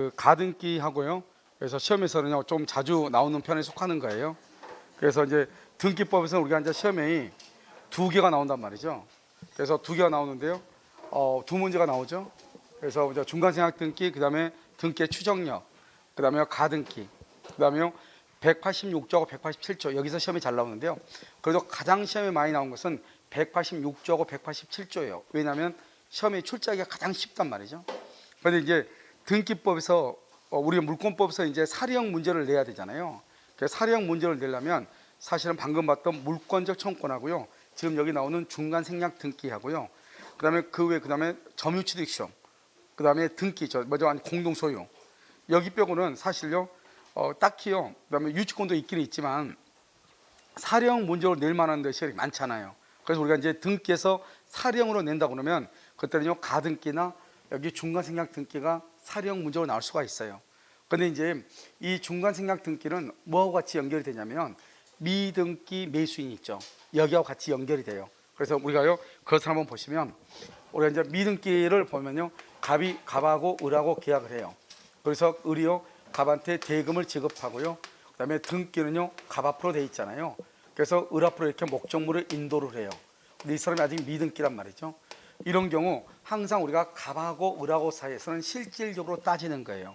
그 가등기 하고요. 그래서 시험에서는요 좀 자주 나오는 편에 속하는 거예요. 그래서 이제 등기법에서 우리가 이제 시험에 두 개가 나온단 말이죠. 그래서 두 개가 나오는데요. 두 문제가 나오죠. 그래서 이제 중간생략 등기, 그다음에 등기의 추정력, 그다음에 가등기, 그다음에 186조하고 187조 여기서 시험이 잘 나오는데요. 그래도 가장 시험에 많이 나온 것은 186조하고 187조예요. 왜냐하면 시험에 출제하기가 가장 쉽단 말이죠. 그런데 이제 등기법에서 우리가 물권법에서 이제 사례형 문제를 내야 되잖아요. 그래서 사례형 문제를 내려면 사실은 방금 봤던 물권적 청구권하고요. 지금 여기 나오는 중간 생략 등기하고요. 그다음에 그 외에 그다음에 점유취득 시험, 그다음에 등기 공동 소유 여기 빼고는 사실요 딱히요. 그다음에 유치권도 있기는 있지만 사례형 문제로 낼 만한 것이 많잖아요. 그래서 우리가 이제 등기에서 사례형으로 낸다 그러면 그때는요 가등기나 여기 중간 생략 등기가 사례형 문제로 나올 수가 있어요. 그런데 이제 이 중간 생략 등기는 뭐하고 같이 연결이 되냐면 미등기 매수인 있죠. 여기하고 같이 연결이 돼요. 그래서 우리가요 그것을 한번 보시면 우리가 이제 미등기를 보면요 갑하고 을하고 계약을 해요. 그래서 을이요 갑한테 대금을 지급하고요. 그다음에 등기는요 갑 앞으로 돼 있잖아요. 그래서 을 앞으로 이렇게 목적물을 인도를 해요. 근데 이 사람이 아직 미등기란 말이죠. 이런 경우 항상 우리가 갑하고 을하고 사이에서는 실질적으로 따지는 거예요.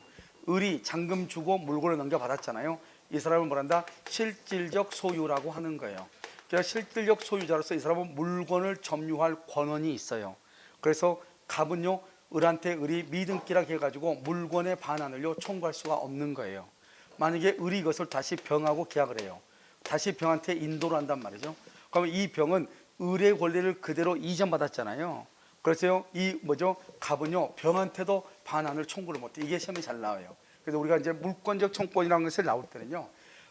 을이 잔금 주고 물건을 넘겨받았잖아요. 이 사람을 뭐란다? 실질적 소유라고 하는 거예요. 그래서 실질적 소유자로서 이 사람은 물건을 점유할 권한이 있어요. 그래서 갑은요 을한테 을이 미등기라고 해가지고 물건의 반환을요 청구할 수가 없는 거예요. 만약에 을이 이것을 다시 병하고 계약을 해요. 다시 병한테 인도를 한단 말이죠. 그러면 이 병은 을의 권리를 그대로 이전받았잖아요. 그래서 이 갑은요 병한테도 반환을 청구를 못해. 이게 시험에 잘 나와요. 그래서 우리가 이제 물권적 청구권이라는 것을 나올 때는요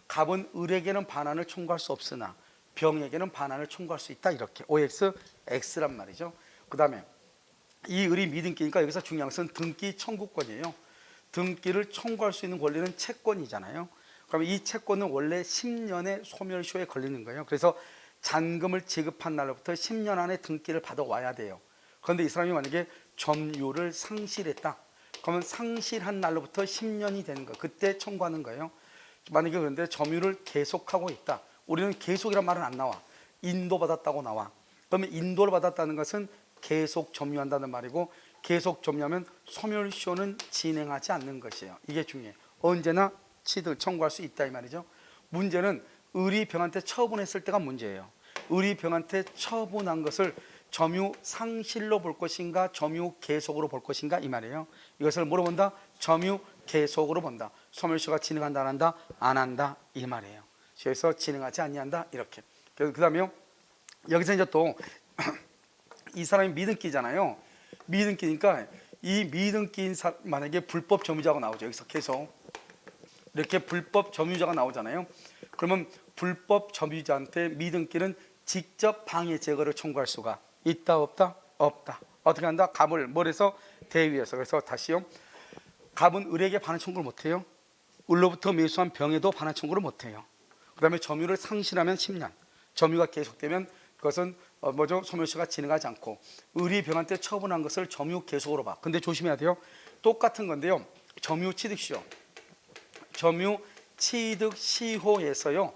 갑은 을에게는 반환을 청구할 수 없으나 병에게는 반환을 청구할 수 있다. 이렇게 OX, X란 말이죠. 그 다음에 이 을이 미등기니까 여기서 중요한 것은 등기 청구권이에요. 등기를 청구할 수 있는 권리는 채권이잖아요. 그러면 이 채권은 원래 10년의 소멸시효에 걸리는 거예요. 그래서 잔금을 지급한 날로부터 10년 안에 등기를 받아와야 돼요. 그런데 이 사람이 만약에 점유를 상실했다. 그러면 상실한 날로부터 10년이 되는 거예요. 그때 청구하는 거예요. 만약에 그런데 점유를 계속하고 있다. 우리는 계속이란 말은 안 나와. 인도받았다고 나와. 그러면 인도를 받았다는 것은 계속 점유한다는 말이고 계속 점유하면 소멸시효는 진행하지 않는 것이에요. 이게 중요해요. 언제나 취득 청구할 수 있다 이 말이죠. 문제는 을이 병한테 처분했을 때가 문제예요. 을이 병한테 처분한 것을 점유 상실로 볼 것인가 점유 계속으로 볼 것인가 이 말이에요. 이것을 뭐로 본다? 점유 계속으로 본다. 소멸시효가 진행한다 안 한다? 안 한다 이 말이에요. 그래서 진행하지 아니한다 이렇게. 그 다음에요 여기서 이제 또 이 사람이 미등기잖아요. 미등기니까 이 미등기인 만약에 불법 점유자가 나오죠. 여기서 계속 이렇게 불법 점유자가 나오잖아요. 그러면 불법 점유자한테 미등기는 직접 방해 제거를 청구할 수가 있다 없다? 없다. 어떻게 한다? 갑을 뭘해서 대위해서. 그래서 다시요. 갑은 을에게 반환 청구를 못해요. 을로부터 매수한 병에도 반환 청구를 못해요. 그 다음에 점유를 상실하면 10년. 점유가 계속되면 그것은 소멸시효가 진행하지 않고 을이 병한테 처분한 것을 점유 계속으로 봐. 근데 조심해야 돼요. 똑같은 건데요. 점유 취득 시효. 점유 취득 시효에서요.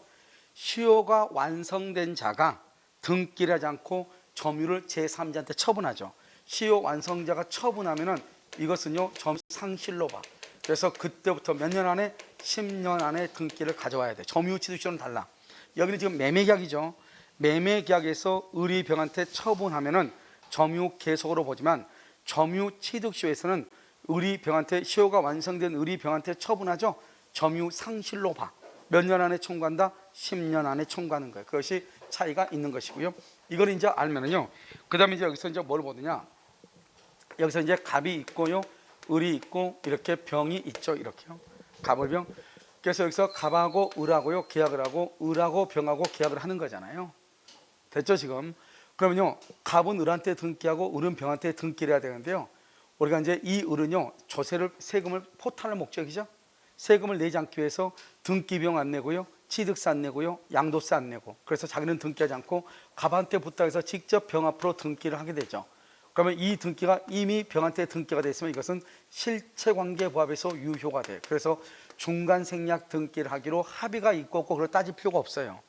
시효가 완성된 자가 등기를 하지 않고 점유를 제3자한테 처분하죠. 시효 완성자가 처분하면은 이것은요. 점유 상실로 봐. 그래서 그때부터 몇 년 안에 10년 안에 등기를 가져와야 돼. 점유 취득 시효는 달라. 여기는 지금 매매계약이죠. 매매계약에서 을이 병한테 처분하면은 점유 계속으로 보지만 점유 취득 시효에서는 을이 병한테 시효가 완성된 을이 병한테 처분하죠. 점유 상실로 봐. 몇 년 안에 청구한다? 10년 안에 청구하는 거예요. 그것이 차이가 있는 것이고요. 이걸 이제 알면은요. 그다음에 이제 여기서 이제 뭘 보느냐? 여기서 이제 갑이 있고요, 을이 있고 이렇게 병이 있죠. 이렇게요. 갑을병. 그래서 여기서 갑하고 을하고요 계약을 하고 을하고 병하고 계약을 하는 거잖아요. 됐죠 지금? 그러면요 갑은 을한테 등기하고 을은 병한테 등기를 해야 되는데요. 우리가 이제 이 을은요 세금을 포탈할 목적이죠. 세금을 내지 않기 위해서 등기비용 안 내고요, 취득세 안 내고요, 양도세 안 내고. 그래서 자기는 등기하지 않고 갑한테 부탁해서 직접 병 앞으로 등기를 하게 되죠. 그러면 이 등기가 이미 병한테 등기가 돼 있으면 이것은 실체관계 부합에서 유효가 돼. 그래서 중간생략 등기를 하기로 합의가 있고 없고 그걸 따질 필요가 없어요.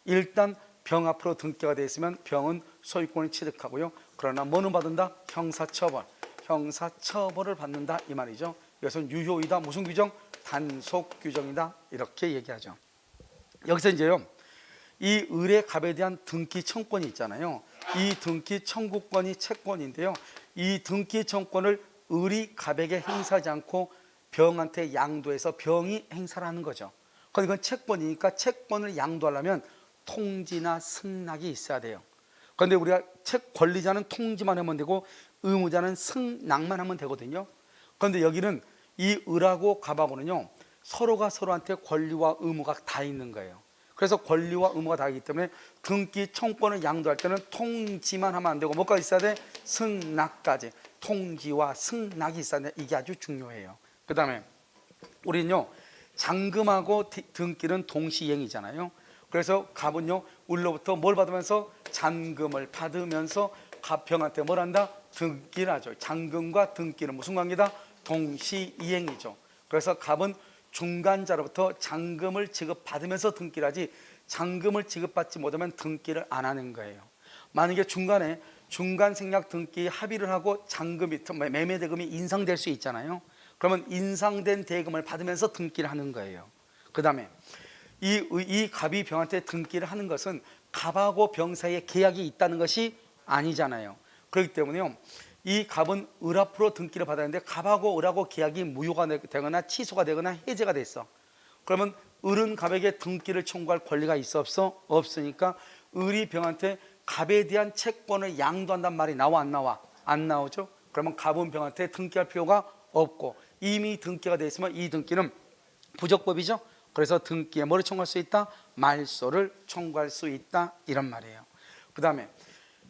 일단 병 앞으로 등기가 돼 있으면 병은 소유권을 취득하고요. 그러나 뭐는 받는다? 형사처벌. 형사처벌을 받는다 이 말이죠. 이것은 유효이다. 무슨 규정? 단속 규정이다. 이렇게 얘기하죠. 여기서 이제요, 이 의뢰갑에 대한 등기 청구권이 있잖아요. 이 등기 청구권이 채권인데요. 이 등기 청구권을 의리갑에게 행사하지 않고 병한테 양도해서 병이 행사를 하는 거죠. 그런데 이건 채권이니까 채권을 양도하려면 통지나 승낙이 있어야 돼요. 그런데 우리가 권리자는 통지만 하면 되고 의무자는 승낙만 하면 되거든요. 그런데 여기는 이 을하고 갑하고는요, 서로가 서로한테 권리와 의무가 다 있는 거예요. 그래서 권리와 의무가 다 있기 때문에 등기 청구권을 양도할 때는 통지만 하면 안 되고 뭐가 있어야 돼? 승낙까지. 통지와 승낙이 있어야 돼. 이게 아주 중요해요. 그 다음에 우리는요, 잔금하고 등기는 동시이행이잖아요. 그래서 갑은요, 을로부터 뭘 받으면서? 잔금을 받으면서 갑병한테 뭘 한다? 등기를 하죠. 잔금과 등기는 무슨 관계다? 동시이행이죠. 그래서 갑은 중간자로부터 잔금을 지급받으면서 등기를 하지 잔금을 지급받지 못하면 등기를 안 하는 거예요. 만약에 중간에 중간생략 등기 합의를 하고 잔금이 매매대금이 인상될 수 있잖아요. 그러면 인상된 대금을 받으면서 등기를 하는 거예요. 그 다음에 이 갑이 병한테 등기를 하는 것은 갑하고 병 사이에 계약이 있다는 것이 아니잖아요. 그렇기 때문에요, 이 갑은 을 앞으로 등기를 받았는데 갑하고 을하고 계약이 무효가 되거나 취소가 되거나 해제가 됐어. 그러면 을은 갑에게 등기를 청구할 권리가 있어 없어? 없으니까 을이 병한테 갑에 대한 채권을 양도한다는 말이 나와 안 나와? 안 나오죠. 그러면 갑은 병한테 등기할 필요가 없고 이미 등기가 돼 있으면 이 등기는 부적법이죠. 그래서 등기에 뭐를 청구할 수 있다? 말소를 청구할 수 있다 이런 말이에요. 그 다음에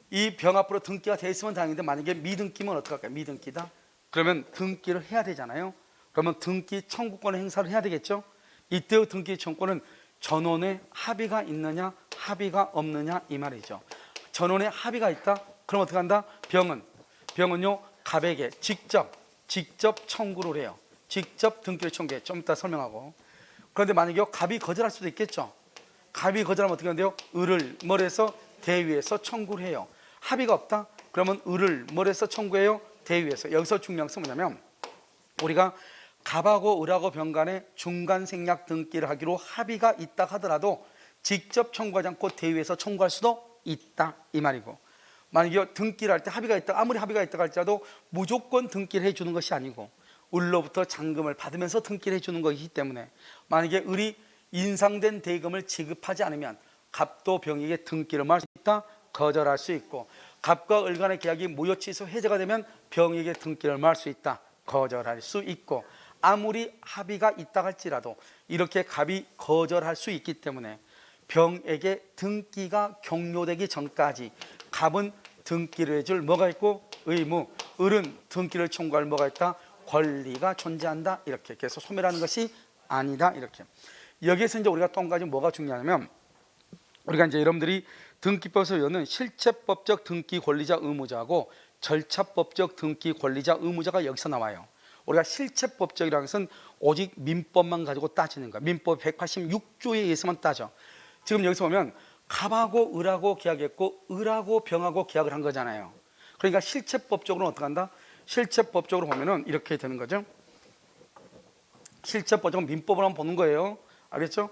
이 병 앞으로 등기가 돼 있으면 다행인데 만약에 미등기면 어떡할까요? 미등기다? 그러면 등기를 해야 되잖아요. 그러면 등기 청구권의 행사를 해야 되겠죠. 이때의 등기 청구권은 전원의 합의가 있느냐 합의가 없느냐 이 말이죠. 전원의 합의가 있다? 그럼 어떻게 한다? 병은요 갑에게 직접 청구를 해요. 직접 등기를 청구해. 좀 이따 설명하고. 그런데 만약에 갑이 거절할 수도 있겠죠. 갑이 거절하면 어떻게 하는데요? 을을 뭘 해서? 대위에서 청구를 해요. 합의가 없다? 그러면 을을 뭘 해서 청구해요? 대위에서. 여기서 중요한 것은 뭐냐면 우리가 갑하고 을하고 병 간에 중간생략 등기를 하기로 합의가 있다 하더라도 직접 청구하지 않고 대위에서 청구할 수도 있다 이 말이고, 만약에 등기를 할 때 합의가 있다, 아무리 합의가 있다 할지라도 무조건 등기를 해주는 것이 아니고 을로부터 잔금을 받으면서 등기를 해주는 것이기 때문에 만약에 을이 인상된 대금을 지급하지 않으면 갑도 병에게 등기를 말 수 있다, 거절할 수 있고, 갑과 을 간의 계약이 무효 취소 해제가 되면 병에게 등기를 말 수 있다, 거절할 수 있고, 아무리 합의가 있다 할지라도 이렇게 갑이 거절할 수 있기 때문에 병에게 등기가 종료되기 전까지 갑은 등기를 해줄 뭐가 있고? 의무. 을은 등기를 청구할 뭐가 있다? 권리가 존재한다. 이렇게. 그래서 소멸하는 것이 아니다. 이렇게. 여기에서 이제 우리가 또 한 가지 뭐가 중요하냐면 우리가 이제 여러분들이 등기법에서 외우는 실체법적 등기 권리자 의무자하고 절차법적 등기 권리자 의무자가 여기서 나와요. 우리가 실체법적이라는 것은 오직 민법만 가지고 따지는 거야. 민법 186조에 의해서만 따져. 지금 여기서 보면 갑하고 을하고 계약했고 을하고 병하고 계약을 한 거잖아요. 그러니까 실체법적으로는 어떻게 한다? 실체법적으로 보면은 이렇게 되는 거죠. 실체법적으로 민법을 한번 보는 거예요. 알겠죠?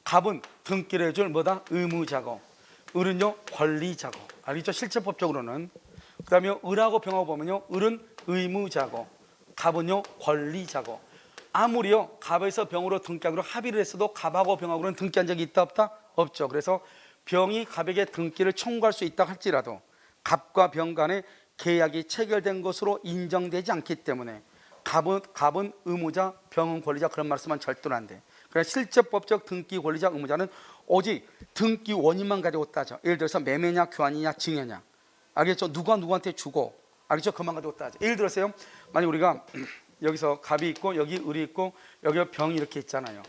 갑은 등기를 해줄 뭐다? 의무자고, 을은요 권리자고. 알겠죠? 실체법적으로는. 그 다음에 을하고 병하고 보면요, 을은 의무자고 갑은요 권리자고. 아무리요 갑에서 병으로 등기하기로 합의를 했어도 갑하고 병하고는 등기한 적이 있다 없다? 없죠. 그래서 병이 갑에게 등기를 청구할 수 있다 할지라도 갑과 병 간의 계약이 체결된 것으로 인정되지 않기 때문에 갑은 의무자, 병은 권리자, 그런 말씀은 절대로 안 돼. 그래서 실제법적 등기 권리자 의무자는 오직 등기 원인만 가지고 따져. 예를 들어서 매매냐 교환이냐 증여냐. 알겠죠? 누가 누구한테 주고, 알겠죠? 그만 가지고 따져. 예를 들어서요, 만약 우리가 여기서 갑이 있고 여기 을이 있고 여기 병이 이렇게 있잖아요.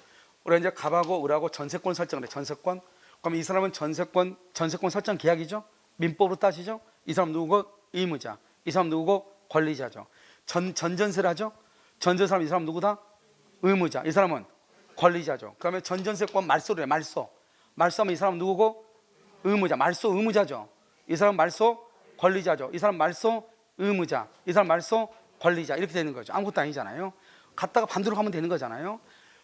우리가 이제 갑하고 을하고 전세권 설정을 해. 전세권. 그럼 이 사람은 전세권 설정 계약이죠. 민법으로 따지죠. 이 사람 누구고? 의무자. 이 사람 누구고? 권리자죠. 전전세를 하죠. 전전 사람 이 사람 누구다? 의무자. 이 사람은 권리자죠. 그러면 전전세권 말소를 해. 말소하면 이 사람 누구고? 의무자. 말소 의무자죠. 이 사람 말소 권리자죠. 이 사람 말소 의무자. 이 사람 말소 권리자. 이렇게 되는 거죠. 아무것도 아니잖아요. 갔다가 반대로 가면 되는 거잖아요.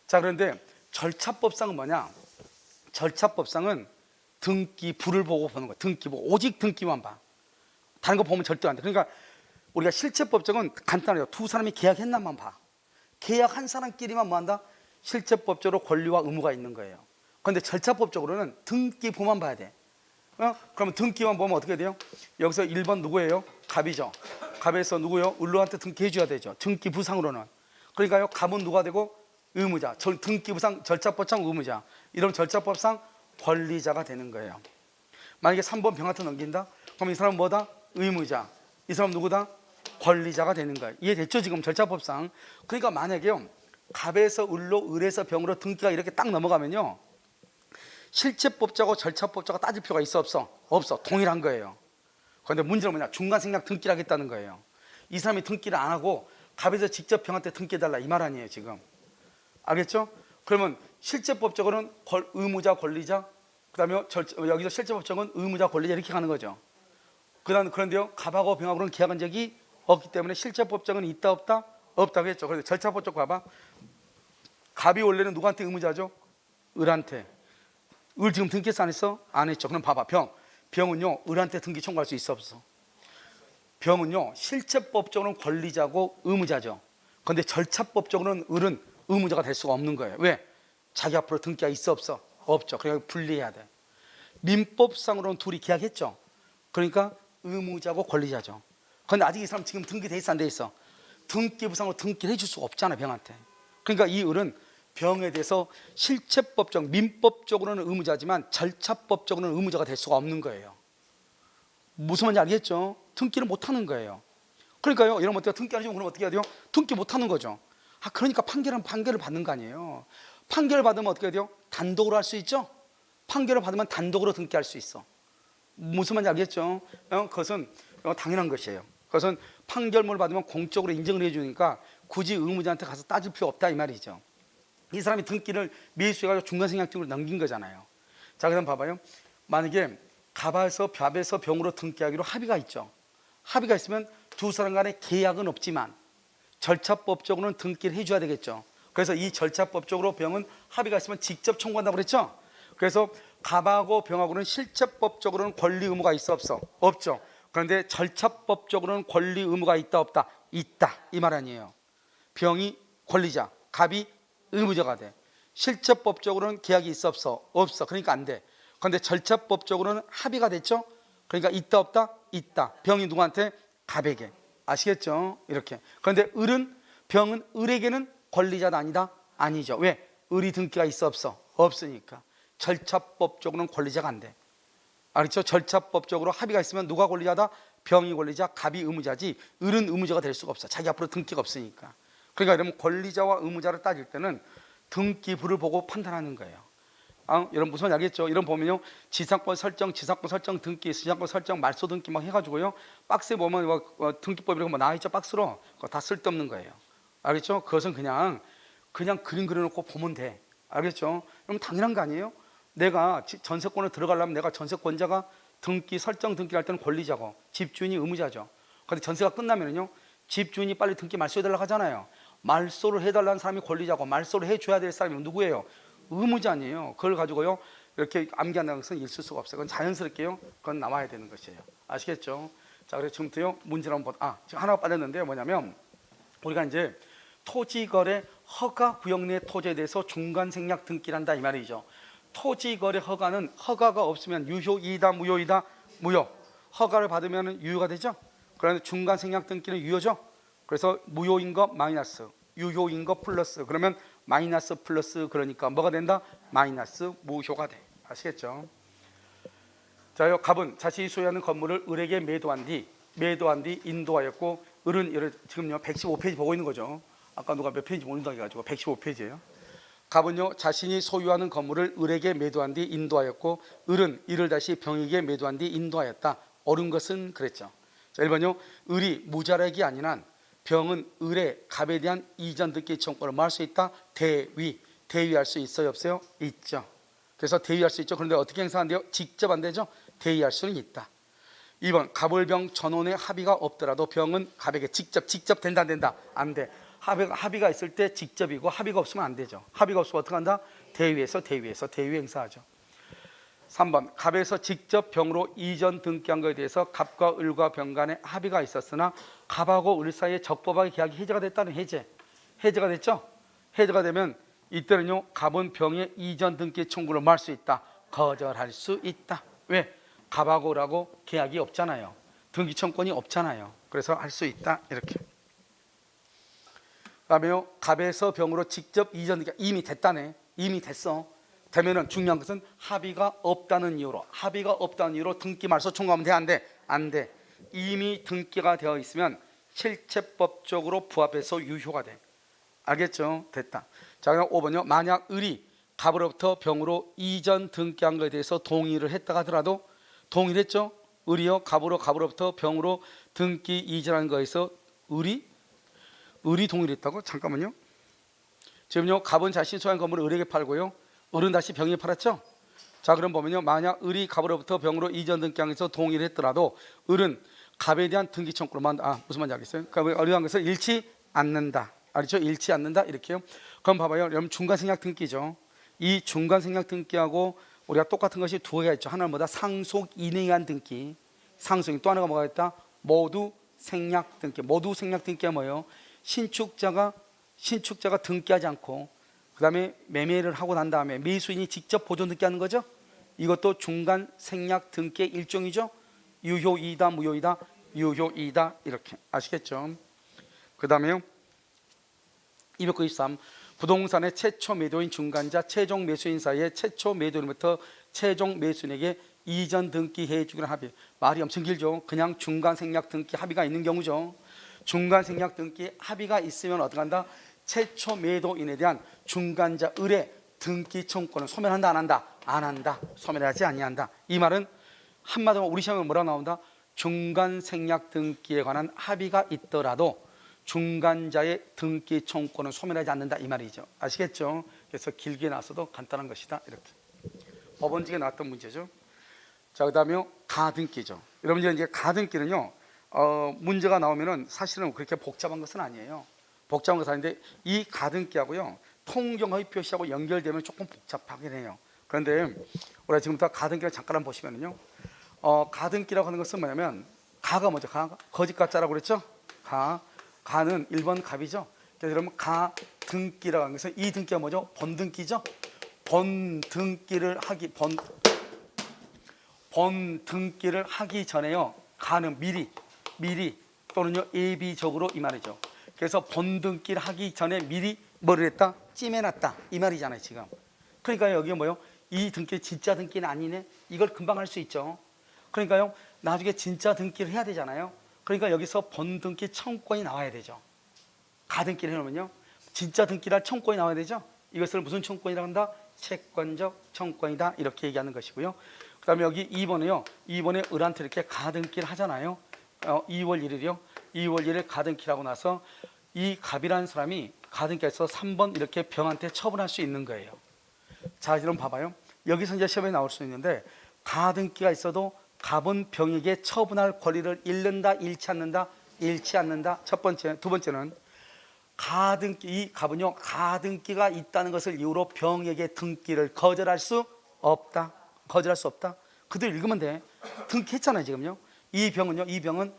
자, 그런데 절차법상은 뭐냐? 절차법상은 등기부를 보고 보는 거예요. 등기부. 오직 등기만 봐. 다른 거 보면 절대 안 돼. 그러니까 우리가 실체법적은 간단해요. 두 사람이 계약했나만 봐. 계약한 사람끼리만 뭐 한다? 실체법적으로 권리와 의무가 있는 거예요. 그런데 절차법적으로는 등기부만 봐야 돼. 그러면 등기만 보면 어떻게 돼요? 여기서 1번 누구예요? 갑이죠. 갑에서 누구요? 을로한테 등기해 줘야 되죠. 등기부상으로는. 그러니까요, 갑은 누가 되고? 의무자. 등기부상 절차법상 의무자. 이런 절차법상 권리자가 되는 거예요. 만약에 3번 병한테 넘긴다? 그럼 이 사람은 뭐다? 의무자. 이 사람 누구다? 권리자가 되는 거예요. 이해됐죠? 지금 절차법상. 그러니까 만약에요, 갑에서 을로, 을에서 병으로 등기가 이렇게 딱 넘어가면요, 실체법자고 절차법자가 따질 필요가 있어 없어? 없어. 동일한 거예요. 그런데 문제는 뭐냐? 중간생략 등기를 하겠다는 거예요. 이 사람이 등기를 안 하고 갑에서 직접 병한테 등기해달라 이 말 아니에요 지금. 알겠죠? 그러면 실제법적으로는 의무자 권리자, 그 다음에 여기서 실제법적으로는 의무자 권리자 이렇게 가는 거죠. 그런데요, 갑하고 병하고는 계약한 적이 없기 때문에 실제법적은 있다 없다? 없다고 했죠. 그런데 절차법적 봐봐. 갑이 원래는 누구한테 의무자죠? 을한테. 을 지금 등기했어 안 했어? 안 했죠. 그럼 봐봐. 병은요 을한테 등기 청구할 수 있어 없어? 병은요 실체법적으로는 권리자고 의무자죠. 그런데 절차법적으로는 을은 의무자가 될 수가 없는 거예요. 왜? 자기 앞으로 등기가 있어 없어? 없죠. 그러니까 분리해야 돼. 민법상으로는 둘이 계약했죠. 그러니까 의무자고 권리자죠. 그런데 아직 이 사람 지금 등기돼 있어 안 돼 있어? 등기부상으로 등기를 해줄 수가 없잖아 병한테. 그러니까 이 을은 병에 대해서 실체법적, 민법적으로는 의무자지만 절차법적으로는 의무자가 될 수가 없는 거예요. 무슨 말인지 알겠죠? 등기를 못하는 거예요. 그러니까요, 이러면 어때요? 등기 안 해주면 그럼 어떻게 해야 돼요? 등기 못하는 거죠. 그러니까 판결을 받는 거 아니에요. 판결을 받으면 어떻게 해야 돼요? 단독으로 할 수 있죠? 판결을 받으면 단독으로 등기할 수 있어. 무슨 말인지 알겠죠? 그것은 당연한 것이에요. 그것은 판결문을 받으면 공적으로 인정을 해주니까 굳이 의무자한테 가서 따질 필요 없다 이 말이죠. 이 사람이 등기를 미수해가지고 중간생략증으로 넘긴 거잖아요. 자, 그럼 봐봐요. 만약에 갑에서 병으로 등기하기로 합의가 있죠. 합의가 있으면 두 사람 간에 계약은 없지만 절차법적으로는 등기를 해줘야 되겠죠. 그래서 이 절차법적으로 병은 합의가 있으면 직접 청구한다고 그랬죠. 그래서 갑하고 병하고는 실체법적으로는 권리 의무가 있어 없어? 없죠. 그런데 절차법적으로는 권리 의무가 있다 없다? 있다 이 말 아니에요. 병이 권리자, 갑이 의무자가 돼. 실체법적으로는 계약이 있어 없어? 없어. 그러니까 안 돼. 그런데 절차법적으로는 합의가 됐죠. 그러니까 있다 없다? 있다. 병이 누구한테? 갑에게. 아시겠죠? 이렇게. 그런데 병은 을에게는 권리자다 아니다? 아니죠. 왜? 을이 등기가 있어 없어? 없으니까. 절차법적으로는 권리자가 안 돼. 알겠죠? 절차법적으로 합의가 있으면 누가 권리자다? 병이 권리자, 갑이 의무자지 을은 의무자가 될 수가 없어. 자기 앞으로 등기가 없으니까. 그러니까 이러면 권리자와 의무자를 따질 때는 등기부를 보고 판단하는 거예요. 여러분 무슨 말인지 알겠죠? 이런 보면요, 지상권 설정 등기, 지상권 설정, 말소 등기 막 해가지고요, 박스에 보면 등기법 이런 거 나와 있죠, 박스로. 그거 다 쓸데없는 거예요. 알겠죠? 그것은 그냥 그림 그려놓고 보면 돼. 알겠죠? 그럼 당연한 거 아니에요? 내가 전세권을 들어가려면 내가 전세권자가 등기 설정 등기를 할 때는 권리자고 집주인이 의무자죠. 그런데 전세가 끝나면은요, 집주인이 빨리 등기 말소해달라고 하잖아요. 말소를 해달라는 사람이 권리자고 말소를 해줘야 될 사람이 누구예요? 의무자니에요. 그걸 가지고요 이렇게 암기한다는 것은 있을 수가 없어요. 그건 자연스럽게요, 그건 나와야 되는 것이에요. 아시겠죠? 자, 그래서 지금부터요 문제를 한번 지금 하나가 빠졌는데요, 뭐냐면 우리가 이제 토지거래 허가 구역 내 토지에 대해서 중간생략 등기를 한다 이 말이죠. 토지거래 허가가 없으면 유효이다 무효이다? 무효. 허가를 받으면 유효가 되죠. 그런데 중간생략 등기는 유효죠. 그래서 무효인 거 마이너스, 유효인 거 플러스. 그러면 마이너스 플러스, 그러니까 뭐가 된다? 마이너스 무효가 돼. 아시겠죠? 자, 갑은 자신이 소유하는 건물을 을에게 매도한 뒤 인도하였고, 을은 지금요 115페이지 보고 있는 거죠. 아까 누가 몇 페이지 모른다고 해가지고 115페이지예요. 갑은요 자신이 소유하는 건물을 을에게 매도한 뒤 인도하였고, 을은 이를 다시 병에게 매도한 뒤 인도하였다. 옳은 것은 그랬죠. 자, 1번요. 을이 무자력이 아닌 한 병은 을의 갑에 대한 이전 등기 청구권을 뭐 할 수 있다? 대위할 수 있어요, 없어요? 있죠. 그래서 대위할 수 있죠. 그런데 어떻게 행사한대요? 직접 안 되죠. 대위할 수는 있다. 2번 갑을병 전원의 합의가 없더라도 병은 갑에게 직접 된다 안 된다? 안 돼. 합의가 있을 때 직접이고 합의가 없으면 안 되죠. 합의가 없으면 어떻게 한다? 대위 행사하죠. 3번 갑에서 직접 병으로 이전 등기한 것에 대해서 갑과 을과 병 간에 합의가 있었으나 갑하고 을 사이에 적법하게 계약이 해제가 됐다는 해제가 됐죠. 해제가 되면 이때는요 갑은 병의 이전 등기 청구를 뭐 할 수 있다? 거절할 수 있다. 왜? 갑하고 을하고 계약이 없잖아요. 등기 청구권이 없잖아요. 그래서 할 수 있다 이렇게. 그다음에요 갑에서 병으로 직접 이전 등기 이미 됐다네. 이미 됐어. 되면은 중요한 것은 합의가 없다는 이유로 등기 말소 청구하면 돼? 안 돼? 안 돼. 이미 등기가 되어 있으면 실체법적으로 부합해서 유효가 돼. 알겠죠? 됐다. 자, 그럼 5번요. 만약 을이 갑으로부터 병으로 이전 등기한 것에 대해서 동의를 했다가 하더라도 동의를 했죠? 을이요 갑으로부터 병으로 등기 이전한 거에서 을이 동의를 했다고? 잠깐만요. 지금요 갑은 자신이 소유한 건물을 을에게 팔고요 을은 다시 병에게 팔았죠. 자, 그럼 보면요 만약 을이 갑으로부터 병으로 이전 등기한 것에서 동의를 했더라도 을은 갑에 대한 등기 청구로만 무슨 말인지 알겠어요? 그러니까 을이 한 것을 잃지 않는다. 알죠? 잃지 않는다 이렇게요. 그럼 봐봐요. 여러분 중간생략 등기죠. 이 중간생략 등기하고 우리가 똑같은 것이 두 개가 있죠. 하나는 뭐다? 상속 인행한 등기. 또 하나가 뭐가 있다? 모두 생략 등기. 모두 생략 등기가 뭐예요? 신축자가 등기하지 않고 그 다음에 매매를 하고 난 다음에 매수인이 직접 보존 등기하는 거죠. 이것도 중간 생략 등기의 일종이죠. 유효이다 무효이다? 유효이다 이렇게. 아시겠죠? 그 다음에요 293 부동산의 최초 매도인 중간자 최종 매수인 사이에 최초 매도인부터 최종 매수인에게 이전 등기해 주기로 합의. 말이 엄청 길죠. 그냥 중간 생략 등기 합의가 있는 경우죠. 중간 생략 등기 합의가 있으면 어떻게 한다? 최초 매도인에 대한 중간자 을의 등기 청구권을 소멸한다 안 한다? 안 한다. 소멸하지 아니한다. 이 말은 한마디로 우리 시험에 뭐라 나온다? 중간 생략 등기에 관한 합의가 있더라도 중간자의 등기 청구권은 소멸하지 않는다 이 말이죠. 아시겠죠? 그래서 길게 나왔어도 간단한 것이다 이렇게. 법원직에 나왔던 문제죠. 자, 그다음에 가등기죠. 여러분 이제 가등기는요 문제가 나오면은 사실은 그렇게 복잡한 것은 아니에요. 복잡한 것은 아닌데 이 가등기하고요 통정허위 표시하고 연결되면 조금 복잡하긴 해요. 그런데 우리가 지금부터 가등기를 잠깐 한번 보시면은요 가등기라고 하는 것은 뭐냐면 가가 뭐죠? 거짓 가짜라고 그랬죠? 가는 1번 갑이죠. 그래서 여러분 가등기라고 하는 것은 이 등기가 뭐죠? 본등기죠. 본등기를 하기 전에요 가는 미리 또는요 예비적으로 이 말이죠. 그래서 본등기를 하기 전에 미리 뭐를 했다? 찜해놨다 이 말이잖아요 지금. 그러니까 여기 뭐요? 이 등기 진짜 등기는 아니네. 이걸 금방 할 수 있죠. 그러니까요 나중에 진짜 등기를 해야 되잖아요. 그러니까 여기서 본등기 청구권이 나와야 되죠. 가등기를 해놓으면요 진짜 등기랄 청구권이 나와야 되죠. 이것을 무슨 청구권이라고 한다? 채권적 청구권이다 이렇게 얘기하는 것이고요. 그 다음에 여기 2번에요 2번에 을한테 이렇게 가등기를 하잖아요. 2월 1일이요 2월 1일 가등기라고 나서 이 갑이라는 사람이 가등기에서 3번 이렇게 병한테 처분할 수 있는 거예요. 자, 그럼 봐봐요. 여기서 이제 시험에 나올 수 있는데 가등기가 있어도 갑은 병에게 처분할 권리를 잃는다, 잃지 않는다. 첫 번째, 두 번째는 이 갑은요 가등기가 있다는 것을 이유로 병에게 등기를 거절할 수 없다. 그대로 읽으면 돼. 등기했잖아요 지금요. 이 병은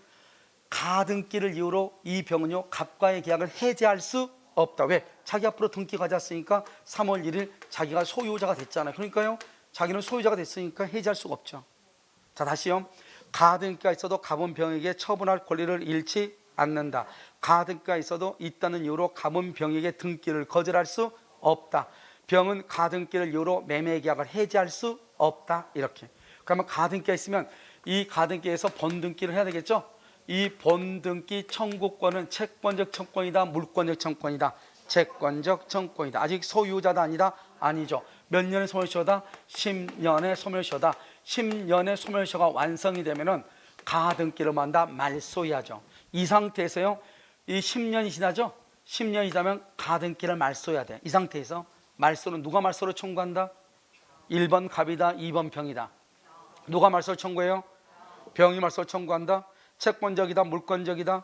가등기를 이유로 이 병은요 갑과의 계약을 해제할 수 없다. 왜? 자기 앞으로 등기 가져왔으니까 3월 1일 자기가 소유자가 됐잖아요. 그러니까요 자기는 소유자가 됐으니까 해제할 수가 없죠. 자, 다시요. 가등기가 있어도 갑은 병에게 처분할 권리를 잃지 않는다. 가등기가 있다는 이유로 갑은 병에게 등기를 거절할 수 없다. 병은 가등기를 이유로 매매 계약을 해제할 수 없다. 이렇게. 그러면 가등기가 있으면 이 가등기에서 본등기를 해야 되겠죠. 이 본등기 청구권은 채권적 청구권이다, 물권적 청구권이다. 채권적 청구권이다. 아직 소유자다 아니다? 아니죠. 몇 년의 소멸시효다? 10년의 소멸시효다. 10년의 소멸시효가 완성이 되면은 가등기를 만다 말소해야죠. 이 상태에서요, 이 10년이 지나죠. 10년이 지나면 가등기를 말소해야 돼. 이 상태에서 말소는 누가 말소를 청구한다? 1번 갑이다, 2번 병이다. 누가 말소를 청구해요? 병이 말소를 청구한다. 채권적이다, 물권적이다.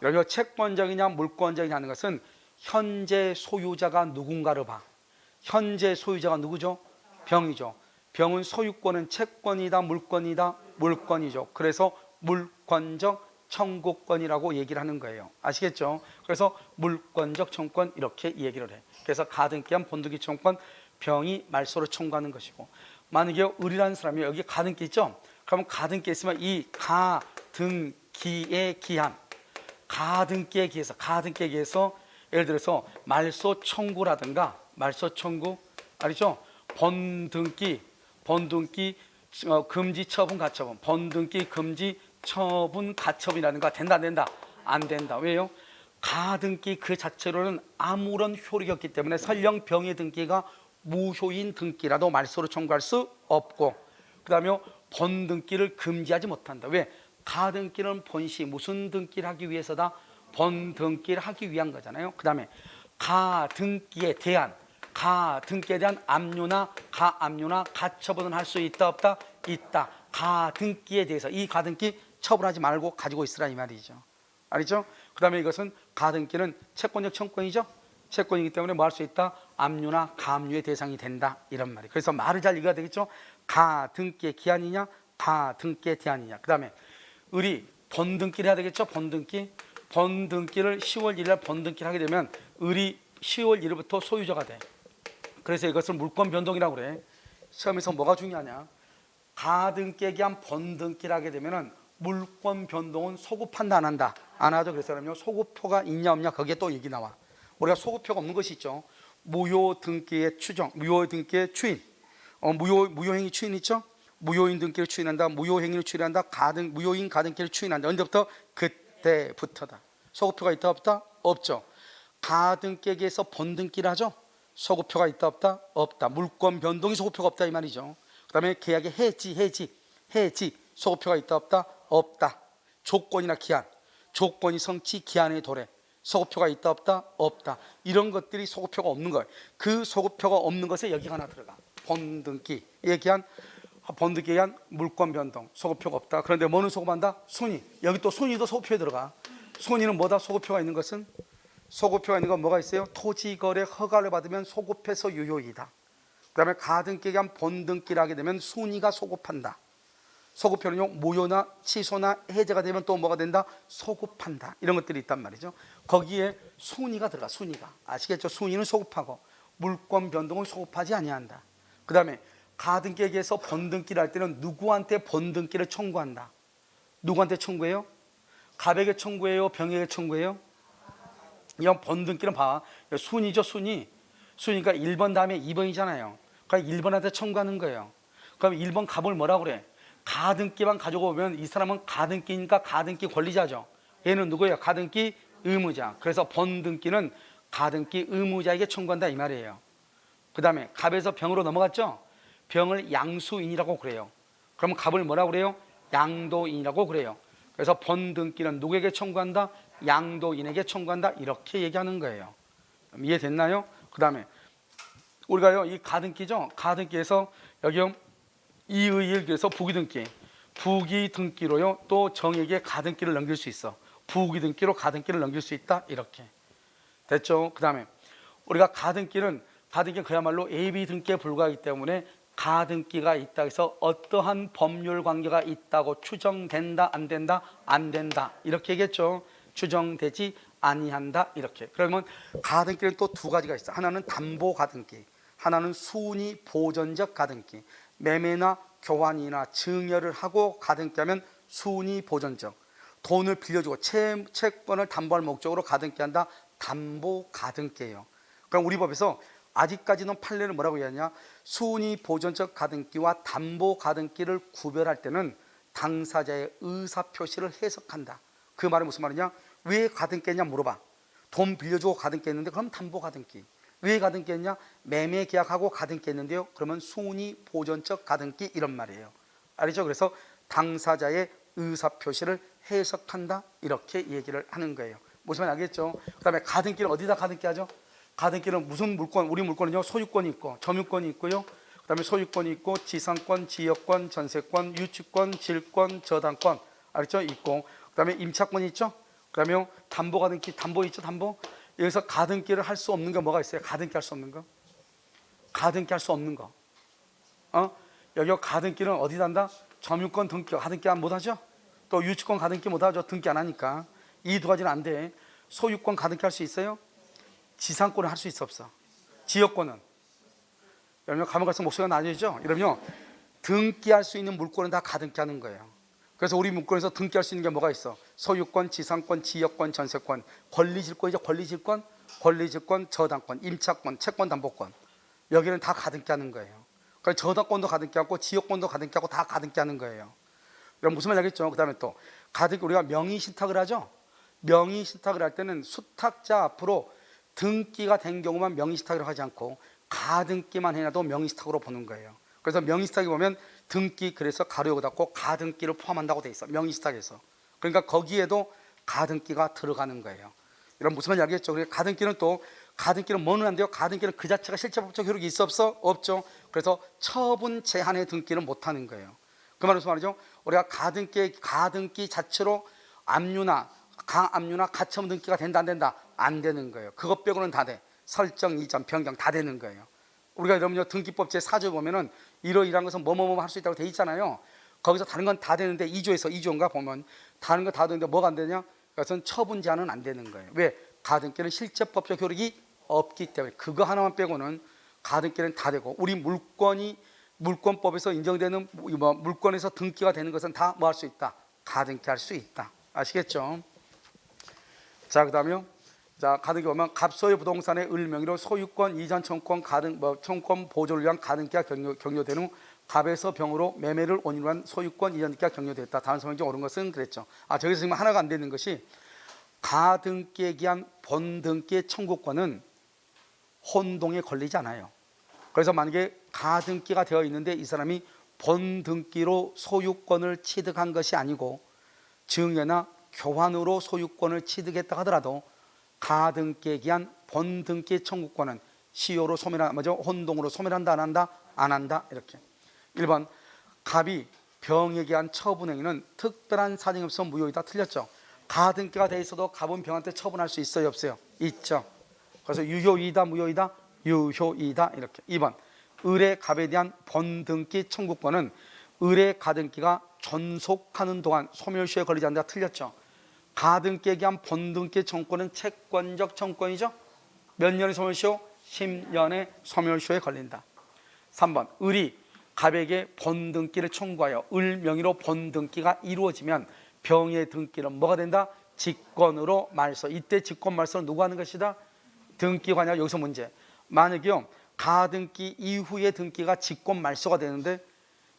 여기서 채권적이냐 물권적이냐 하는 것은 현재 소유자가 누군가를 봐. 현재 소유자가 누구죠? 병이죠. 병은 소유권은 채권이다, 물권이다, 물권이죠. 그래서 물권적 청구권이라고 얘기를 하는 거예요. 아시겠죠? 그래서 물권적 청구권 이렇게 얘기를 해. 그래서 가등기한 본등기 청구권, 병이 말소를 청구하는 것이고, 만약에 을이라는 사람이 여기 가등기 있죠? 그러면 가등기 있으면 이 가등기의 기한, 가등기에 기해서 예를 들어서 말소 청구라든가, 말소 청구 알죠? 번등기 금지 처분 가처분, 번등기 금지 처분 가처분이라는 거 된다 안 된다? 안 된다. 왜요? 가등기 그 자체로는 아무런 효력이 없기 때문에 설령 병의 등기가 무효인 등기라도 말소로 청구할 수 없고, 그 다음에 번등기를 금지하지 못한다. 왜? 가등기는 본시 무슨 등기를 하기 위해서다? 번등기를 하기 위한 거잖아요. 그 다음에 가등기에 대한 압류나 가압류나 가처분은 할 수 있다 없다? 있다. 가등기에 대해서 이 가등기 처분하지 말고 가지고 있으라 이 말이죠. 알죠? 그 다음에 이것은 가등기는 채권적 청구권이죠. 채권이기 때문에 뭐 할 수 있다? 압류나 가압류의 대상이 된다 이런 말이에요. 그래서 말을 잘 읽어야 되겠죠. 가등기의 기한이냐 가등기의 대한이냐. 그 다음에 을이 번등기를 해야 되겠죠. 번등기를 10월 1일 날 번등기를 하게 되면 을이 10월 1일부터 소유자가 돼. 그래서 이것을 물권 변동이라고 그래. 시험에서 뭐가 중요하냐? 가등기에 기한 번등기를 하게 되면은 물권 변동은 소급한다 안 한다? 안 하죠. 그래서 소급표가 있냐 없냐 거기에 또 얘기 나와. 우리가 소급표가 없는 것이 있죠. 무효 등기의 추정, 무효 등기의 추인, 무효행위 추인 있죠. 무효인 등기를 추인한다, 무효행위를 추인한다, 무효인 가등기를 추인한다. 언제부터? 그때부터다. 소급표가 있다 없다? 없죠. 가등기에서 번등기를 하죠. 소급표가 있다 없다? 없다. 물권 변동이 소급표가 없다 이 말이죠. 그 다음에 계약의 해지 소급표가 있다 없다? 없다. 조건이나 기한, 조건이 성취, 기한의 도래, 소급표가 있다 없다? 없다. 이런 것들이 소급표가 없는 거예요. 그 소급표가 없는 것에 여기가 하나 들어가. 번등기에 기한 물권 변동, 소급표가 없다. 그런데 뭐는 소급한다? 순위. 여기 또 순위도 소급표에 들어가. 순위는 뭐다? 소급표가 있는 것은? 소급표가 있는 건 뭐가 있어요? 토지거래 허가를 받으면 소급해서 유효이다. 그 다음에 가등기에 기한 번등기를 하게 되면 순위가 소급한다. 소급표는요, 무효나 취소나 해제가 되면 또 뭐가 된다? 소급한다. 이런 것들이 있단 말이죠. 거기에 순위가 들어가. 순위가 아시겠죠? 순위는 소급하고 물권 변동은 소급하지 아니한다. 그 다음에 가등기에 의해서 번등기를 할 때는 누구한테 번등기를 청구한다? 누구한테 청구해요? 갑에게 청구해요? 병에게 청구해요? 이건 번등기는 봐. 순위죠. 순위가 1번 다음에 2번이잖아요. 그러니까 1번한테 청구하는 거예요. 그럼 1번 갑을 뭐라고 그래? 가등기만 가지고 오면 이 사람은 가등기니까 가등기 권리자죠. 얘는 누구예요? 가등기 의무자. 그래서 번등기는 가등기 의무자에게 청구한다 이 말이에요. 그 다음에 갑에서 병으로 넘어갔죠. 병을 양수인이라고 그래요. 그러면 갑을 뭐라고 그래요? 양도인이라고 그래요. 그래서 번등기는 누구에게 청구한다? 양도인에게 청구한다 이렇게 얘기하는 거예요. 이해됐나요? 그 다음에 우리가요 이 가등기죠. 가등기에서 여기요 이의에 의해서 부기등기로요 또 정에게 가등기를 넘길 수 있어. 부기등기로 가등기를 넘길 수 있다 이렇게 됐죠. 그 다음에 우리가 가등기는 그야말로 AB 등기에 불과하기 때문에 가등기가 있다 해서 어떠한 법률 관계가 있다고 추정된다 안 된다? 안 된다 이렇게 얘기했죠. 추정되지 아니한다 이렇게. 그러면 가등기는 또 두 가지가 있어. 하나는 담보 가등기, 하나는 순위 보전적 가등기. 매매나 교환이나 증여를 하고 가등기하면 순위 보전적. 돈을 빌려주고 채권을 담보할 목적으로 가등기한다. 담보 가등기예요. 그럼 우리 법에서 아직까지는 판례를 뭐라고 얘기하냐? 순위 보전적 가등기와 담보 가등기를 구별할 때는 당사자의 의사 표시를 해석한다. 그 말은 무슨 말이냐? 왜 가등기했냐 물어봐. 돈 빌려주고 가등기했는데 그럼 담보 가등기. 왜 가등기했냐? 매매 계약하고 가등기했는데요. 그러면 순위 보전적 가등기 이런 말이에요. 알죠? 그래서 당사자의 의사표시를 해석한다 이렇게 얘기를 하는 거예요. 무슨 말인지 알겠죠? 그 다음에 가등기는 어디다 가등기 하죠? 가등기는 무슨 물권, 우리 물권은요 소유권이 있고 점유권이 있고요, 그 다음에 소유권이 있고 지상권, 지역권, 전세권, 유치권, 질권, 저당권 알겠죠? 있고, 그 다음에 임차권이 있죠? 그 다음에 담보 가등기, 담보 있죠? 담보. 여기서 가등기를 할 수 없는 게 뭐가 있어요? 가등기 할 수 없는 거? 가등기 할 수 없는 거. 여기 가등기는 어디다 한다? 점유권 등기 가등기 못 하죠? 또 유치권 가등기 못 하죠? 등기 안 하니까. 이 두 가지는 안 돼. 소유권 가등기 할 수 있어요? 지상권을 할 수 있어 없어? 지역권은? 여러분 가면 갈수록 목소리가 나뉘죠? 이러면 등기할 수 있는 물권은 다 가등기 하는 거예요. 그래서 우리 물권에서 등기할 수 있는 게 뭐가 있어? 소유권, 지상권, 지역권, 전세권, 권리질권이죠. 권리질권, 권리질권, 저당권, 임차권, 채권, 담보권. 여기는 다 가등기 하는 거예요. 그러니까 저당권도 가등기 하고 지역권도 가등기 하고 다 가등기 하는 거예요. 여러분 무슨 말인지 알겠죠? 그 다음에 또 가등기, 우리가 명의신탁을 하죠? 명의신탁을 할 때는 수탁자 앞으로 등기가 된 경우만 명의신탁이라고 하지 않고 가등기만 해놔도 명의신탁으로 보는 거예요. 그래서 명의신탁에 보면 등기, 그래서 가로 닫고 가등기를 포함한다고 돼 있어. 명의신탁에서. 그러니까 거기에도 가등기가 들어가는 거예요. 여러분 무슨 말인지 알겠죠? 그래서 가등기는 또 가등기는 뭐는 안 돼요? 가등기는 그 자체가 실제법적 효력이 있어 없어? 없죠. 그래서 처분 제한의 등기는 못 하는 거예요. 그 말은 무슨 말이죠? 우리가 가등기 자체로 압류나 강압류나 가처분 등기가 된다 안 된다? 안 되는 거예요. 그것 빼고는 다 돼. 설정, 이전, 변경 다 되는 거예요. 우리가 여러분요 등기법 제4조에 보면은 이러이러한 것은 뭐뭐뭐 할 수 있다고 돼 있잖아요. 거기서 다른 건 다 되는데 2조에서 2조인가 보면 다른 거 다 되는데 뭐가 안 되냐? 그것은 처분 제한은 안 되는 거예요. 왜? 가등기는 실제법적 효력이 없기 때문에. 그거 하나만 빼고는 가등기는 다 되고, 우리 물권법에서 인정되는 물권에서 등기가 되는 것은 다 뭐 할 수 있다? 가등기 할 수 있다. 아시겠죠? 자, 그 다음에요. 자, 가등기 보면 갑소유 부동산의 을명의로 소유권, 이전 청권, 청권 보조를 위한 가등기가 격려된 후 갑에서 병으로 매매를 원인으로 한 소유권 이전 등기가 격려됐다. 다음 설명이 좀 옳은 것은 그랬죠. 저기서 지금 하나가 안 되는 것이 가등기에 기한 본등기의 청구권은 혼동에 걸리지 않아요. 그래서 만약에 가등기가 되어 있는데 이 사람이 본등기로 소유권을 취득한 것이 아니고 증여나 교환으로 소유권을 취득했다 하더라도 가등기에 기한 본등기 청구권은 시효로 소멸한다, 뭐죠? 혼동으로 소멸한다 안 한다? 안 한다. 이렇게. 1번 갑이 병에 기한 처분행위는 특별한 사정이 없어 무효이다. 틀렸죠? 가등기가 돼 있어도 갑은 병한테 처분할 수 있어요 없어요? 있죠. 그래서 유효이다 무효이다? 유효이다. 이렇게. 2번 을의 갑에 대한 본등기 청구권은 을의 가등기가 존속하는 동안 소멸시효에 걸리지 않는다. 틀렸죠? 가등기에 기한 본등기 청구권은 채권적 청구권이죠. 몇 년의 소멸시효? 10년의 소멸시효에 걸린다. 3번 을이 갑에게 본등기를 청구하여 을 명의로 본등기가 이루어지면 병의 등기는 뭐가 된다? 직권으로 말소. 이때 직권 말소는 누가 하는 것이다? 등기관이야. 여기서 문제. 만약에요 가등기 이후의 등기가 직권 말소가 되는데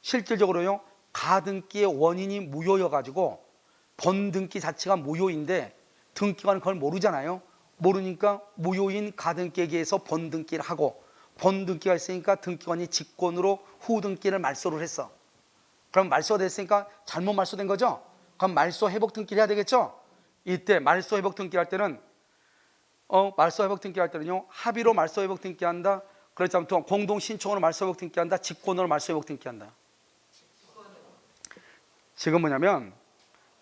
실질적으로요 가등기의 원인이 무효여가지고 본등기 자체가 무효인데 등기관은 그걸 모르잖아요. 모르니까 무효인 가등기에 의해서 본등기를 하고, 본등기가 있으니까 등기관이 직권으로 후등기를 말소를 했어. 그럼 말소가 됐으니까 잘못 말소된 거죠. 그럼 말소 회복 등기를 해야 되겠죠. 이때 말소 회복 등기 할 때는 말소 회복 등기 할 때는요 합의로 말소 회복 등기 한다. 그렇지 않으면 공동 신청으로 말소 회복 등기 한다. 직권으로 말소 회복 등기 한다. 지금 뭐냐면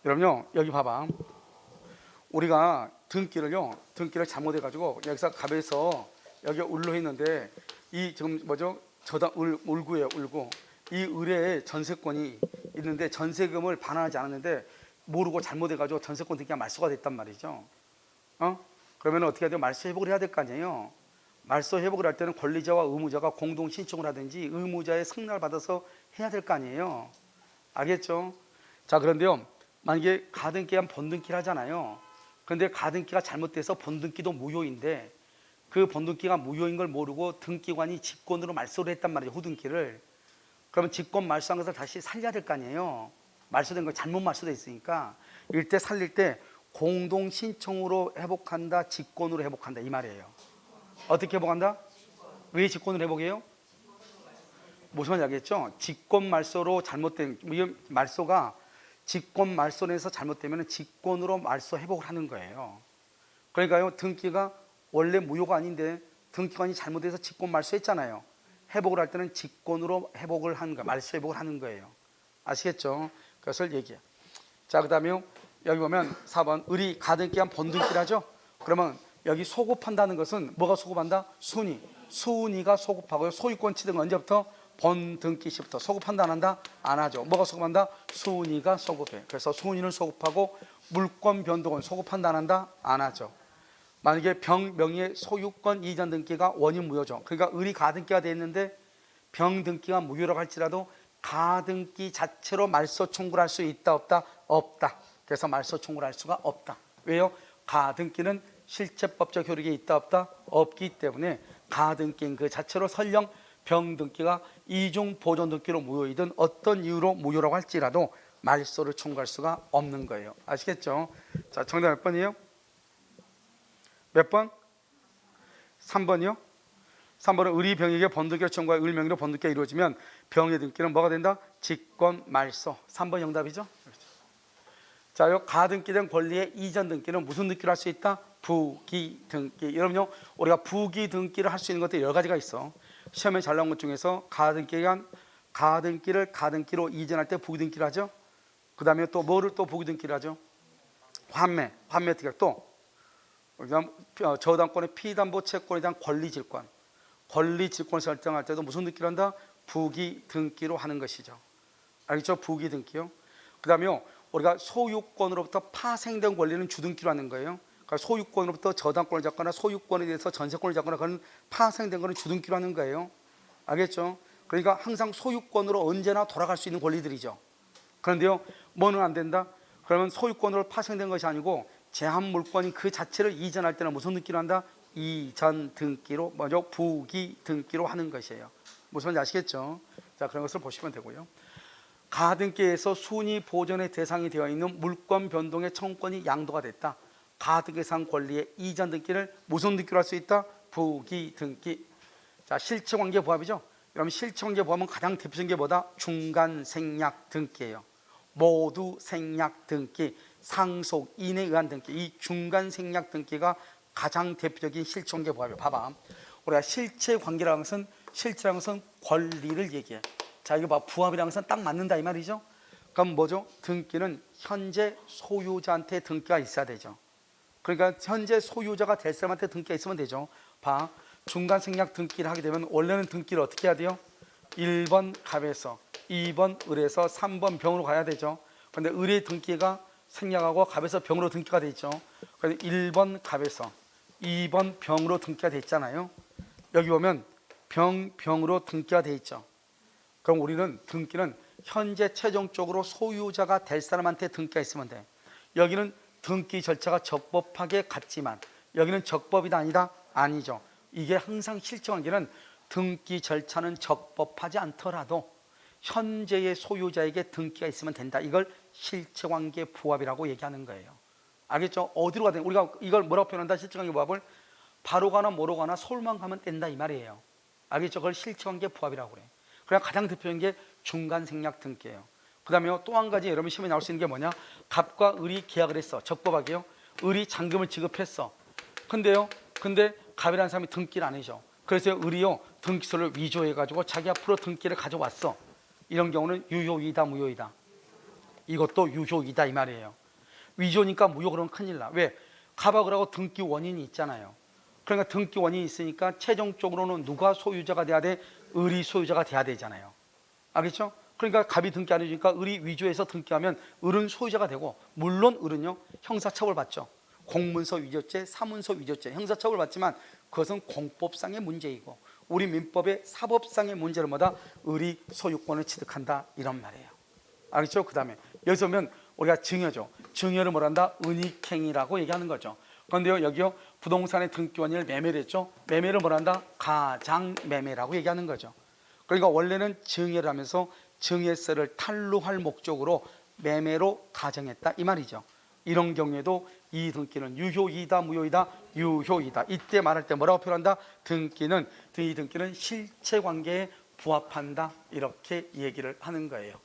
여러분요 여기 봐봐. 우리가 등기를 잘못해 가지고 여기서 갑에서 여기 을로 했는데 이 지금 뭐죠? 저당 을구예요. 을구. 이 을에 전세권이 있는데 전세금을 반환하지 않았는데 모르고 잘못해 가지고 전세권 등기가 말소가 됐단 말이죠. 그러면 어떻게 해야 돼요? 말소 회복을 해야 될 거 아니에요. 말소 회복을 할 때는 권리자와 의무자가 공동 신청을 하든지 의무자의 승낙을 받아서 해야 될 거 아니에요. 알겠죠? 자, 그런데요 만약에 가등기에 한 본등기를 하잖아요. 그런데 가등기가 잘못돼서 본등기도 무효인데 그 본등기가 무효인 걸 모르고 등기관이 직권으로 말소를 했단 말이에요. 후등기를. 그러면 직권 말소한 것을 다시 살려야 될 거 아니에요. 말소된 거 잘못 말소돼 있으니까 이때 살릴 때 공동 신청으로 회복한다, 직권으로 회복한다 이 말이에요. 어떻게 회복한다? 왜 직권으로 회복해요? 무슨 말인지 알겠죠? 직권 말소로 잘못된 말소가 직권 말소에서 잘못되면 직권으로 말소 회복을 하는 거예요. 그러니까요, 등기가 원래 무효가 아닌데 등기관이 잘못해서 직권 말소했잖아요. 회복을 할 때는 직권으로 회복을 하는 거예요. 말소 회복을 하는 거예요. 아시겠죠? 그것을 얘기해요. 자, 그 다음에 여기 보면 4번 을이 가등기한 번등기라죠. 그러면 여기 소급한다는 것은 뭐가 소급한다? 순위. 순위가 소급하고요. 소유권 취득은 언제부터? 번등기 시부터. 소급한다 안 한다? 안 하죠. 뭐가 소급한다? 순위가 소급해. 그래서 순위는 소급하고 물권 변동은 소급한다 안 한다? 안 하죠. 만약에 병, 명의의 소유권 이전 등기가 원인 무효죠. 그러니까 을이 가등기가 되어 있는데 병 등기가 무효라고 할지라도 가등기 자체로 말소 청구를 할 수 있다 없다? 없다. 그래서 말소 청구를 할 수가 없다. 왜요? 가등기는 실체법적 효력이 있다 없다? 없기 때문에 가등기인 그 자체로 설령 병 등기가 이중 보존 등기로 무효이든 어떤 이유로 무효라고 할지라도 말소를 청구할 수가 없는 거예요. 아시겠죠? 자, 정답 몇 번이에요? 몇 번? 3번이요? 3번은 을이 병에게 번등기를 청구하여 을 명의로 번등기가 이루어지면 병의 등기는 뭐가 된다? 직권 말소. 3번 정답이죠? 자, 요 가등기된 권리의 이전 등기는 무슨 등기를 할 수 있다? 부기 등기. 여러분요, 우리가 부기 등기를 할 수 있는 것들이 여러 가지가 있어. 시험에 잘 나온 것 중에서 가등기를 가등기로 이전할 때 부기 등기를 하죠. 그 다음에 또 뭐를 또 부기 등기를 하죠? 환매 특약. 또 그다음 저당권의 피담보 채권에 대한 권리질권 설정할 때도 무슨 등기를 한다? 부기 등기로 하는 것이죠. 알겠죠? 부기 등기요. 그 다음에 우리가 소유권으로부터 파생된 권리는 주등기로 하는 거예요. 그러니까 소유권으로부터 저당권을 잡거나 소유권에 대해서 전세권을 잡거나 그런 파생된 거는 주등기로 하는 거예요. 알겠죠? 그러니까 항상 소유권으로 언제나 돌아갈 수 있는 권리들이죠. 그런데요, 뭐는 안 된다? 그러면 소유권으로 파생된 것이 아니고 제한 물권인 그 자체를 이전할 때는 무슨 등기로 한다? 이전 등기로, 먼저 부기 등기로 하는 것이에요. 무슨 말인지 아시겠죠? 자, 그런 것을 보시면 되고요. 가등기에서 순위 보존의 대상이 되어 있는 물권 변동의 청구권이 양도가 됐다. 가등기상 권리의 이전 등기를 무슨 등기로 할 수 있다? 부기 등기. 자, 실체관계 부합이죠. 그럼 실체관계 부합은 가장 대표적인 게 뭐다? 중간 생략 등기예요. 모두 생략 등기, 상속인에 의한 등기. 이 중간 생략 등기가 가장 대표적인 실체관계 부합이에요. 봐봐, 우리가 실체관계라는 것은 권리를 얘기해. 자, 이거 봐, 부합이라는 것은 딱 맞는다 이 말이죠. 그럼 뭐죠? 등기는 현재 소유자한테 등기가 있어야 되죠. 그러니까 현재 소유자가 될 사람한테 등기가 있으면 되죠. 봐, 중간 생략 등기를 하게 되면 원래는 등기를 어떻게 해야 돼요? 1번 갑에서 2번 을에서 3번 병으로 가야 되죠. 그런데 을의 등기가 생략하고 갑에서 병으로 등기가 돼 있죠. 그래서 1번 갑에서 2번 병으로 등기가 돼 있잖아요. 여기 보면 병으로 등기가 돼 있죠. 그럼 우리는 등기는 현재 최종적으로 소유자가 될 사람한테 등기가 있으면 돼. 여기는 등기 절차가 적법하게 갔지만 여기는 적법이다 아니다? 아니죠. 이게 항상 실체관계는 등기 절차는 적법하지 않더라도 현재의 소유자에게 등기가 있으면 된다. 이걸 실체관계 부합이라고 얘기하는 거예요. 알겠죠? 어디로 가든 우리가 이걸 뭐라고 표현한다? 실체관계 부합을 바로 가나 뭐로 가나 서울만 가면 된다 이 말이에요. 알겠죠? 그걸 실체관계 부합이라고 그래. 그냥 가장 대표적인 게 중간 생략 등기예요. 그 다음에 또 한 가지 여러분 시험에 나올 수 있는 게 뭐냐? 갑과 을이 계약을 했어. 적법하게요. 을이 잔금을 지급했어. 근데 갑이라는 사람이 등기를 안 해줘. 그래서 을이요 등기소를 위조해가지고 자기 앞으로 등기를 가져왔어. 이런 경우는 유효이다 무효이다? 이것도 유효이다 이 말이에요. 위조니까 무효 그러면 큰일 나. 왜? 갑하고 을하고 등기 원인이 있잖아요. 그러니까 등기 원인이 있으니까 최종적으로는 누가 소유자가 돼야 돼? 을이 소유자가 돼야 되잖아요. 알겠죠? 그러니까 갑이 등기 안 해주니까 을이 위조해서 등기하면 을은 소유자가 되고, 물론 을은요 형사처벌 받죠. 공문서 위조죄, 사문서 위조죄 형사처벌 받지만 그것은 공법상의 문제이고 우리 민법의 사법상의 문제를 뭐다? 을이 소유권을 취득한다 이런 말이에요. 알겠죠? 그 다음에 여기서 보면 우리가 증여죠. 증여를 뭐란다? 은닉행위라고 얘기하는 거죠. 그런데요 여기요 부동산의 등기 원인을 매매를 했죠. 매매를 뭐란다? 가장매매라고 얘기하는 거죠. 그러니까 원래는 증여를 하면서 증여세를 탈루할 목적으로 매매로 가정했다 이 말이죠. 이런 경우에도 이 등기는 유효이다 무효이다? 유효이다. 이때 말할 때 뭐라고 표현한다? 이 등기는 실체관계에 부합한다 이렇게 얘기를 하는 거예요.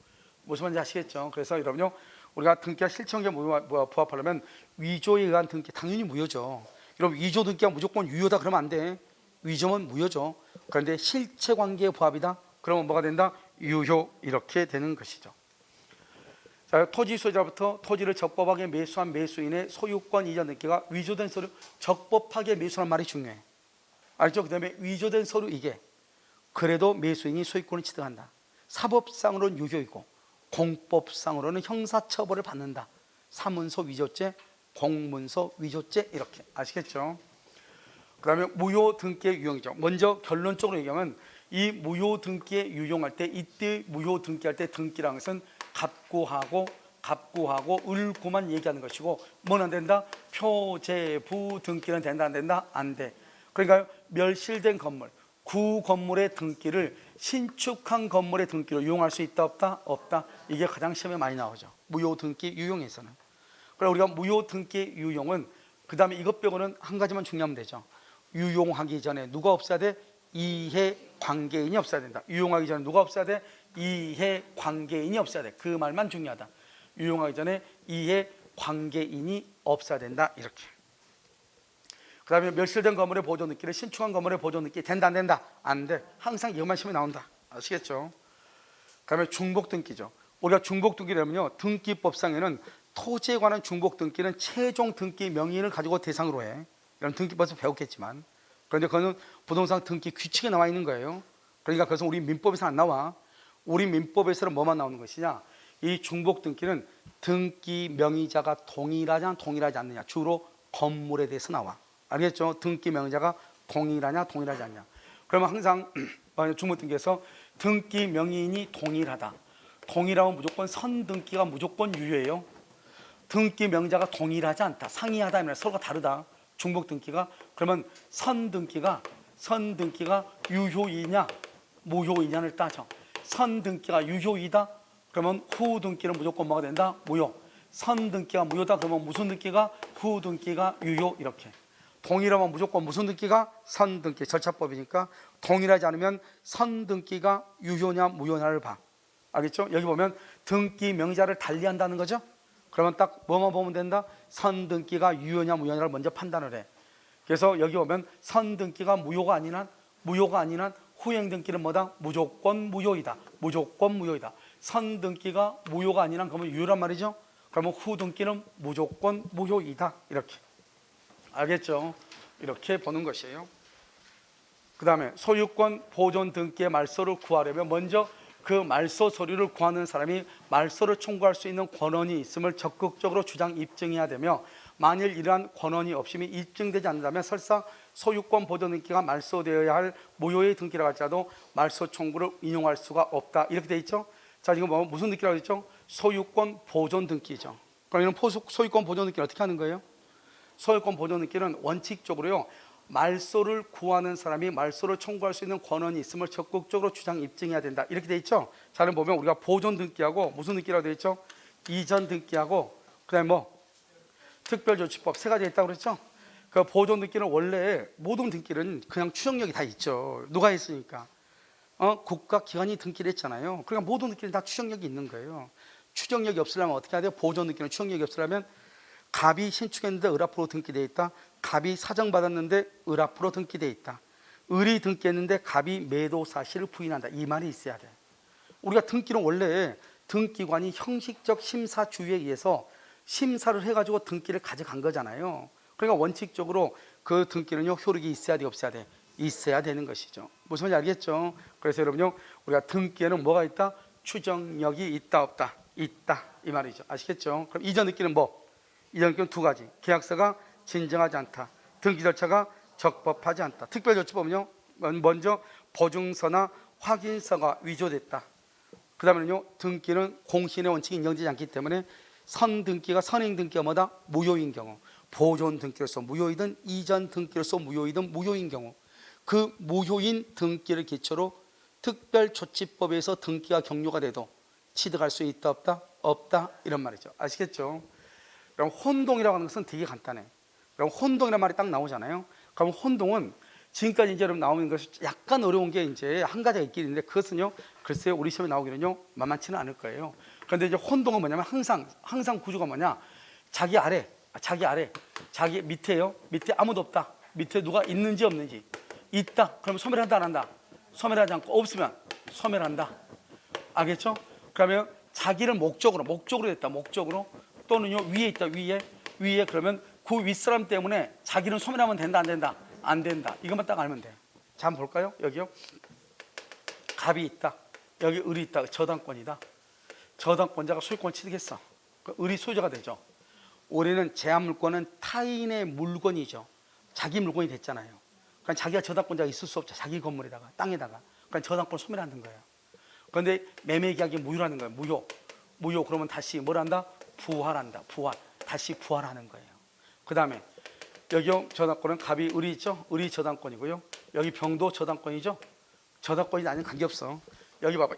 무슨 말인지 아시겠죠? 그래서 여러분요 우리가 등기가 실천에 부합하려면 위조에 의한 등기, 당연히 무효죠. 여러분 위조 등기가 무조건 유효다 그러면 안 돼. 위조는 무효죠. 그런데 실체관계의 부합이다 그러면 뭐가 된다? 유효. 이렇게 되는 것이죠. 자, 토지 소유자부터 토지를 적법하게 매수한 매수인의 소유권 이전 등기가 위조된 서류, 적법하게 매수한 말이 중요해. 알죠? 그 다음에 위조된 서류 이게 그래도 매수인이 소유권을 취득한다. 사법상으로는 유효이고 공법상으로는 형사처벌을 받는다. 사문서 위조죄, 공문서 위조죄 이렇게 아시겠죠? 그 다음에 무효 등기의 유형이죠. 먼저 결론적으로 얘기하면 이 무효 등기에 유용할 때, 이때 무효 등기할 때 등기라는 것은 갑구하고 을구만 얘기하는 것이고 뭐는 안 된다? 표제부 등기는 된다 안 된다? 안 돼. 그러니까 멸실된 건물, 구 건물의 등기를 신축한 건물의 등기로 이용할 수 있다 없다? 없다. 이게 가장 시험에 많이 나오죠. 무효 등기 유용에서는. 그럼 우리가 무효 등기 유용은 그 다음에 이것 빼고는 한 가지만 중요하면 되죠. 유용하기 전에 누가 없어야 돼? 이해관계인이 없어야 된다. 유용하기 전에 누가 없어야 돼? 이해관계인이 없어야 돼. 그 말만 중요하다. 유용하기 전에 이해관계인이 없어야 된다. 이렇게. 그 다음에 멸실된 건물의 보존 등기를 신축한 건물의 보존 등기 된다 안 된다? 안 돼. 항상 이것만 시험에 나온다. 아시겠죠? 그 다음에 중복 등기죠. 우리가 중복 등기라면요, 등기법상에는 토지에 관한 중복 등기는 최종 등기 명의인을 가지고 대상으로 해. 이런 등기법에서 배웠겠지만, 그런데 그거는 부동산 등기 규칙에 나와 있는 거예요. 그러니까 그것은 우리 민법에서 안 나와. 우리 민법에서는 뭐만 나오는 것이냐? 이 중복 등기는 등기 명의자가 동일하지 않느냐. 주로 건물에 대해서 나와. 알겠죠? 등기 명의자가 동일하냐 동일하지 않냐. 그러면 항상 중복 등기에서 등기 명의인이 동일하다. 동일하면 무조건 선등기가 무조건 유효해요. 등기 명의자가 동일하지 않다. 상이하다 하면 서로가 다르다. 중복 등기가. 그러면 선등기가 유효이냐 무효이냐를 따져. 선등기가 유효이다 그러면 후등기는 무조건 뭐가 된다? 무효. 선등기가 무효다 그러면 무슨 등기가? 후등기가 유효. 이렇게. 동일하면 무조건 무슨 등기가? 선등기. 절차법이니까 동일하지 않으면 선등기가 유효냐 무효냐를 봐. 알겠죠? 여기 보면 등기 명의자를 달리한다는 거죠. 그러면 딱 뭐만 보면 된다? 선등기가 유효냐 무효냐를 먼저 판단을 해. 그래서 여기 보면 선등기가 무효가 아닌 한 후행등기는 뭐다? 무조건 무효이다. 무조건 무효이다. 선등기가 무효가 아닌 한 그러면 유효란 말이죠. 그러면 후등기는 무조건 무효이다. 이렇게. 알겠죠? 이렇게 보는 것이에요. 그 다음에 소유권 보존 등기의 말소를 구하려면 먼저 그 말소 서류를 구하는 사람이 말소를 청구할 수 있는 권한이 있음을 적극적으로 주장 입증해야 되며, 만일 이러한 권한이 없음이 입증되지 않는다면 설사 소유권 보존 등기가 말소되어야 할 무효의 등기라고 할지라도 말소 청구를 인용할 수가 없다. 이렇게 돼 있죠. 자, 지금 뭐 무슨 등기라고 했죠? 소유권 보존 등기죠. 그럼 이런 소유권 보존 등기를 어떻게 하는 거예요? 소유권 보존 등기는 원칙적으로요, 말소를 구하는 사람이 말소를 청구할 수 있는 권한이 있음을 적극적으로 주장 입증해야 된다. 이렇게 돼 있죠. 자, 그럼 보면 우리가 보존 등기하고 무슨 등기라고 돼 있죠? 이전 등기하고 그다음에 뭐 특별조치법 세 가지 있다고 그랬죠. 그 보존 등기는 원래 모든 등기는 그냥 추정력이 다 있죠. 누가 했으니까 국가 기관이 등기를 했잖아요. 그러니까 모든 등기는 다 추정력이 있는 거예요. 추정력이 없으려면 어떻게 해야 돼요? 보존 등기는 추정력이 없으려면 갑이 신축했는데 을 앞으로 등기되어 있다. 갑이 사정받았는데 을 앞으로 등기되어 있다. 을이 등기했는데 갑이 매도 사실을 부인한다. 이 말이 있어야 돼. 우리가 등기는 원래 등기관이 형식적 심사주의에 의해서 심사를 해가지고 등기를 가져간 거잖아요. 그러니까 원칙적으로 그 등기는요, 효력이 있어야 돼 없어야 돼? 있어야 되는 것이죠. 무슨 말인지 알겠죠? 그래서 여러분요, 우리가 등기에는 뭐가 있다? 추정력이 있다 없다? 있다 이 말이죠. 아시겠죠? 그럼 이전 등기는 뭐? 이전 등기는 두 가지. 계약서가 진정하지 않다. 등기 절차가 적법하지 않다. 특별조치법은요, 먼저 보증서나 확인서가 위조됐다. 그 다음에는요, 등기는 공신의 원칙이 인정되지 않기 때문에 선등기가 선행등기가 뭐다? 무효인 경우, 보존 등기로서 무효이든 이전 등기로서 무효이든 무효인 경우, 그 무효인 등기를 기초로 특별조치법에서 등기가 경료가 돼도 취득할 수 있다 없다? 없다 이런 말이죠. 아시겠죠? 그럼 혼동이라고 하는 것은 되게 간단해. 그럼 혼동이라는 말이 딱 나오잖아요. 그럼 혼동은 지금까지 이제 여러분 나오는 것이 약간 어려운 게 이제 한 가지가 있긴 있는데 그것은요, 글쎄요, 우리 시험에 나오기는요 만만치는 않을 거예요. 그런데 이제 혼동은 뭐냐면 항상 구조가 뭐냐, 자기 아래, 자기 밑에요. 밑에 아무도 없다. 밑에 누가 있는지 없는지. 있다. 그러면 소멸한다 안 한다? 소멸하지 않고, 없으면 소멸한다. 알겠죠? 그러면 자기를 목적으로 됐다. 목적으로. 또는요 위에 있다. 위에 그러면 그 윗사람 때문에 자기는 소멸하면 된다 안 된다? 안 된다. 이것만 딱 알면 돼. 자, 한번 볼까요? 여기요. 갑이 있다. 여기 을이 있다. 저당권이다. 저당권자가 소유권을 취득했어. 을이 소유자가 되죠. 올해는 제한물권은 타인의 물건이죠. 자기 물건이 됐잖아요. 그러니까 자기가 저당권자가 있을 수 없죠. 자기 건물에다가, 땅에다가. 그러니까 저당권을 소멸하는 거예요. 그런데 매매계약이 무효라는 거예요. 무효. 그러면 다시 뭘 한다? 부활한다. 다시 부활하는 거예요. 그 다음에 여기요, 저당권은 갑이 을이 있죠. 을이 저당권이고요. 여기 병도 저당권이죠. 저당권이 아닌 관계없어. 여기 봐봐.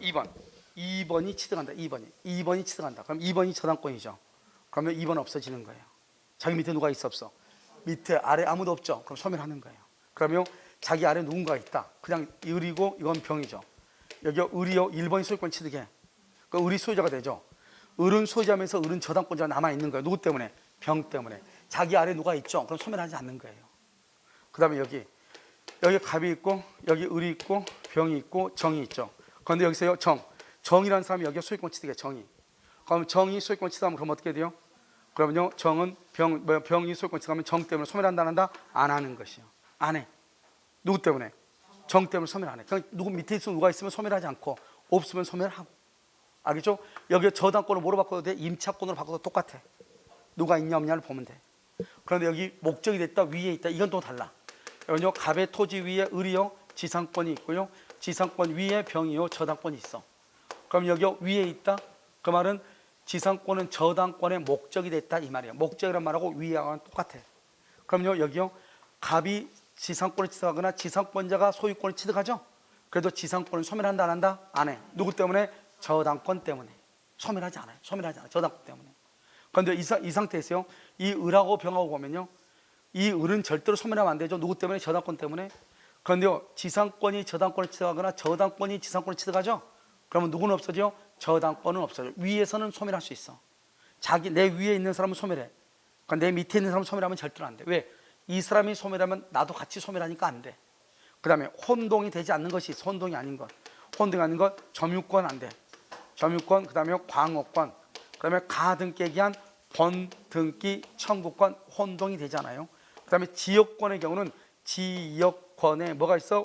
2번이 취득한다. 2번이 취득한다. 그럼 2번이 저당권이죠. 그러면 2번 없어지는 거예요. 자기 밑에 누가 있어 없어? 밑에 아래 아무도 없죠. 그럼 소멸하는 거예요. 그러면 자기 아래 누군가 있다. 그냥 을이고 이건 병이죠. 여기 을이요, 1번이 소유권 취득해. 그 을이 소유자가 되죠. 을은 소유자면서 을은 저당권자가 남아있는 거예요. 누구 때문에? 병 때문에. 자기 아래 누가 있죠. 그럼 소멸하지 않는 거예요. 그 다음에 여기 갑이 있고, 여기 을이 있고, 병이 있고, 정이 있죠. 그런데 여기서요, 정이라는 사람이 여기 소유권 취득해. 정이. 그럼 정이 소유권 취득하면 그럼 어떻게 돼요? 그러면요, 정은 병이 소유권 취득하면 정 때문에 소멸한다 안 한다? 안 하는 것이요. 안 해. 누구 때문에? 정 때문에 소멸 안 해. 그냥 누구 밑에 있으면 누가 있으면 소멸하지 않고, 없으면 소멸하고. 알겠죠? 여기 저당권을 뭐로 바꿔도 돼? 임차권으로 바꿔도 똑같아. 누가 있냐 없냐를 보면 돼. 그런데 여기 목적이 됐다, 위에 있다, 이건 또 달라. 여기요, 갑의 토지 위에 을이요, 지상권이 있고요. 지상권 위에 병이요, 저당권이 있어. 그럼 여기 위에 있다. 그 말은 지상권은 저당권의 목적이 됐다 이 말이에요. 목적이란 말하고 위하고는 똑같아. 그럼요, 여기요, 갑이 지상권을 취득하거나 지상권자가 소유권을 취득하죠. 그래도 지상권을 소멸한다 안 한다? 안 해. 누구 때문에? 저당권 때문에. 소멸하지 않아요. 저당권 때문에. 그런데 이 상태에서요, 이 을하고 병하고 보면요, 이 을은 절대로 소멸하면 안 되죠. 누구 때문에? 저당권 때문에. 그런데요, 지상권이 저당권을 취득하거나 저당권이 지상권을 취득하죠. 그러면 누구는 없어져? 저당권은 없어져. 위에서는 소멸할 수 있어. 내 위에 있는 사람은 소멸해. 그러니까 내 밑에 있는 사람은 소멸하면 절대로 안 돼. 왜? 이 사람이 소멸하면 나도 같이 소멸하니까 안 돼. 그 다음에 혼동이 되지 않는 것이 있어. 혼동이 아닌 것. 점유권 안 돼. 점유권, 그 다음에 광호권, 그 다음에 가등기에 기한 번등기 청구권, 혼동이 되잖아요. 그 다음에 지역권의 경우는 지역권에 뭐가 있어?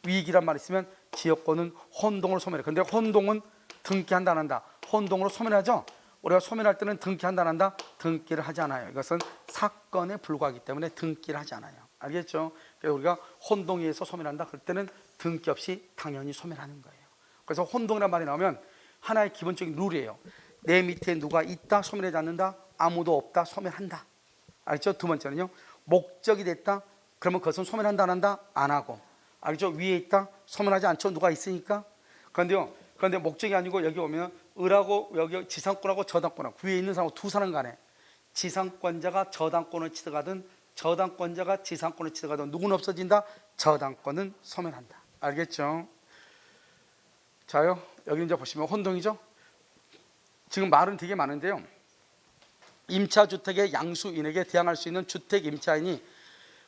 위기란 말이 있으면 지역권은 혼동으로 소멸해. 근데 혼동은 등기한다 안 한다? 혼동으로 소멸하죠. 우리가 소멸할 때는 등기한다 안 한다? 등기를 하지 않아요. 이것은 사건에 불과하기 때문에 등기를 하지 않아요. 알겠죠? 그래서 우리가 혼동에 의해서 소멸한다 그럴 때는 등기 없이 당연히 소멸하는 거예요. 그래서 혼동이라는 말이 나오면 하나의 기본적인 룰이에요. 내 밑에 누가 있다, 소멸하지 않는다. 아무도 없다, 소멸한다. 알겠죠? 두 번째는요, 목적이 됐다. 그러면 그것은 소멸한다 안 한다? 안 하고. 알겠죠? 위에 있다, 소멸하지 않죠. 누가 있으니까. 그런데 목적이 아니고 여기 오면 을하고 여기 지상권하고 저당권하고 위에 있는 사람하고 두 사람 간에 지상권자가 저당권을 취득하든 저당권자가 지상권을 취득하든 누구는 없어진다? 저당권은 소멸한다. 알겠죠? 자요, 여기 이제 보시면 혼동이죠. 지금 말은 되게 많은데요. 임차주택의 양수인에게 대항할 수 있는 주택임차인이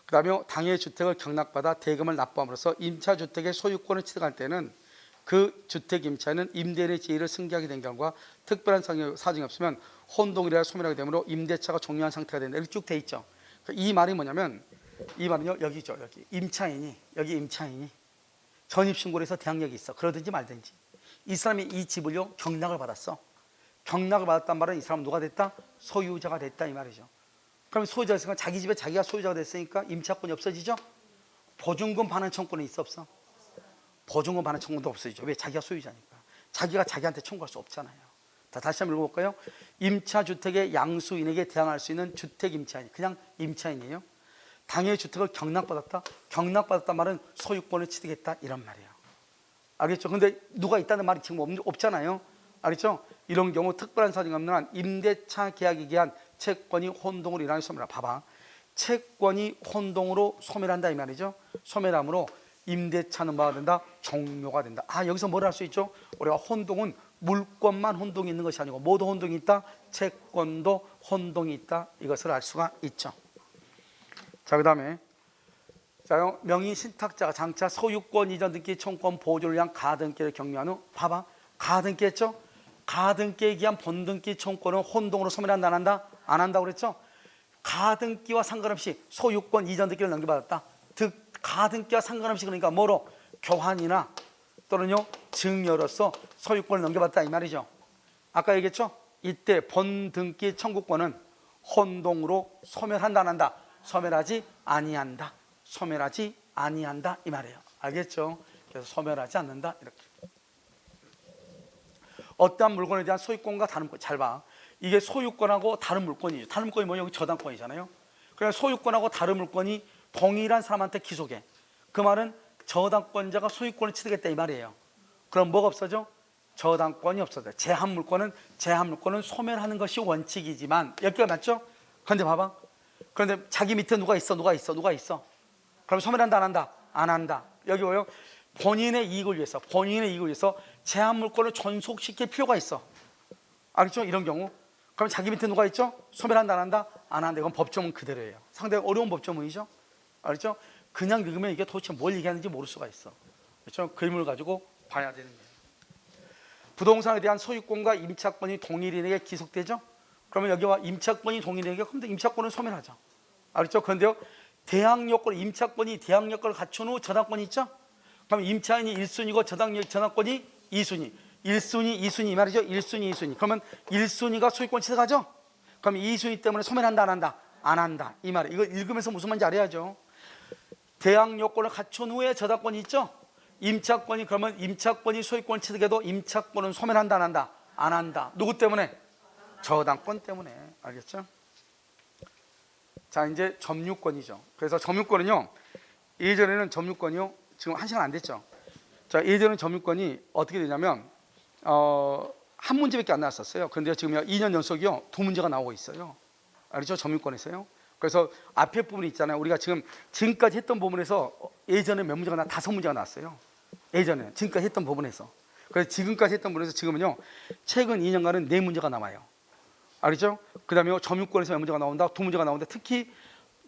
그 다음에 당해 주택을 경락받아 대금을 납부함으로써 임차주택의 소유권을 취득할 때는 그 주택임차인은 임대인의 지위를 승계하게 된 경우가 특별한 사정이 없으면 혼동이라 소멸하게 되므로 임대차가 종료한 상태가 된다. 이렇게 쭉 돼 있죠. 이 말이 뭐냐면, 이 말은요, 여기죠. 여기 임차인이 전입신고를 해서 대항력이 있어. 그러든지 말든지. 이 사람이 이 집을요, 경락을 받았어. 경락을 받았단 말은 이 사람은 누가 됐다? 소유자가 됐다 이 말이죠. 그럼 소유자가 됐으니까 자기 집에 자기가 소유자가 됐으니까 임차권이 없어지죠? 보증금 반환 청구권이 있어 없어? 보증금 반환 청구도 없어지죠. 왜? 자기가 소유자니까. 자기가 자기한테 청구할 수 없잖아요. 다시 한번 읽어볼까요? 임차주택의 양수인에게 대항할 수 있는 주택임차인, 그냥 임차인이에요. 당해 주택을 경락받았다. 경락받았단 말은 소유권을 취득했다 이런 말이에요. 알겠죠? 근데 누가 있다는 말이 지금 없잖아요. 알겠죠? 이런 경우 특별한 사정이 없는 한 임대차 계약에 기한 채권이 혼동으로 일어나는 소멸이라. 봐봐. 채권이 혼동으로 소멸한다 이 말이죠. 소멸함으로 임대차는 뭐가 된다? 종료가 된다. 여기서 뭘 할 수 있죠? 우리가 혼동은 물권만 혼동이 있는 것이 아니고 모두 혼동이 있다. 채권도 혼동이 있다. 이것을 알 수가 있죠. 자, 그 다음에 명의 신탁자가 장차 소유권 이전 등기 청구권 보조를 위한 가등기를 격려한 후 봐봐. 가등기 했죠? 가등기에 기한 본등기 청구권은 혼동으로 소멸한다 안 한다? 안 한다고 그랬죠? 가등기와 상관없이 소유권 이전 등기를 넘겨받았다. 즉 가등기와 상관없이 그러니까 뭐로? 교환이나 또는요 증여로서 소유권을 넘겨받았다 이 말이죠. 아까 얘기했죠? 이때 본등기 청구권은 혼동으로 소멸한다 안 한다? 소멸하지 아니한다. 소멸하지 아니한다 이 말이에요. 알겠죠? 그래서 소멸하지 않는다 이렇게. 어떠한 물건에 대한 소유권과 다른 것, 잘 봐. 이게 소유권하고 다른 물건이죠. 다른 물건이 뭐냐? 여기 저당권이잖아요. 그래서 소유권하고 다른 물건이 동일한 사람한테 기속해. 그 말은 저당권자가 소유권을 취득했다 이 말이에요. 그럼 뭐가 없어져? 저당권이 없어져. 제한 물건은 소멸하는 것이 원칙이지만 여기가 맞죠? 그런데 봐봐. 그런데 자기 밑에 누가 있어? 그럼 소멸한다 안 한다? 안 한다. 여기 뭐요? 본인의 이익을 위해서 제한 물건을 존속시킬 필요가 있어. 알겠죠? 이런 경우. 그럼 자기 밑에 누가 있죠? 소멸한다 안 한다? 안 한다. 이건 법조문 그대로예요. 상당히 어려운 법조문이죠. 알겠죠? 그냥 읽으면 이게 도대체 뭘 얘기하는지 모를 수가 있어. 그렇죠? 그림을 가지고 봐야 되는 거예요. 부동산에 대한 소유권과 임차권이 동일인에게 기속되죠? 그러면 여기와 임차권이 동일인에게 그럼 임차권은 소멸하죠. 알겠죠? 그런데요, 임차권이 대항 요건을 갖춘 후 저당권이 있죠? 그럼 임차인이 1순위고 저당권이 2순위. 1순위, 2순위 이 말이죠. 1순위, 2순위. 그러면 1순위가 소유권 취득하죠? 그럼 2순위 때문에 소멸한다 안 한다? 안 한다. 이 말이에요. 이거 읽으면서 무슨 말인지 알아야죠. 대항 요건을 갖춘 후에 저당권이 있죠? 그러면 임차권이 소유권을 취득해도 임차권은 소멸한다 안 한다? 안 한다. 누구 때문에? 저당권 때문에. 알겠죠? 자, 이제 점유권이죠. 그래서 점유권은요, 예전에는 점유권이요, 지금 1시간 안 됐죠. 자, 예전에는 점유권이 어떻게 되냐면 한 문제밖에 안 나왔었어요. 그런데 지금 2년 연속이요 2문제가 나오고 있어요. 알죠? 점유권에서요. 그래서 앞에 부분이 있잖아요. 우리가 지금까지 했던 부분에서 예전에 몇 문제가 5문제가 나왔어요. 예전에 지금까지 했던 부분에서. 그래서 지금까지 했던 부분에서 지금은요 최근 2년간은 4문제가 남아요. 알죠? 그 다음에 점유권에서 몇 문제가 나온다? 2문제가 나오는데 특히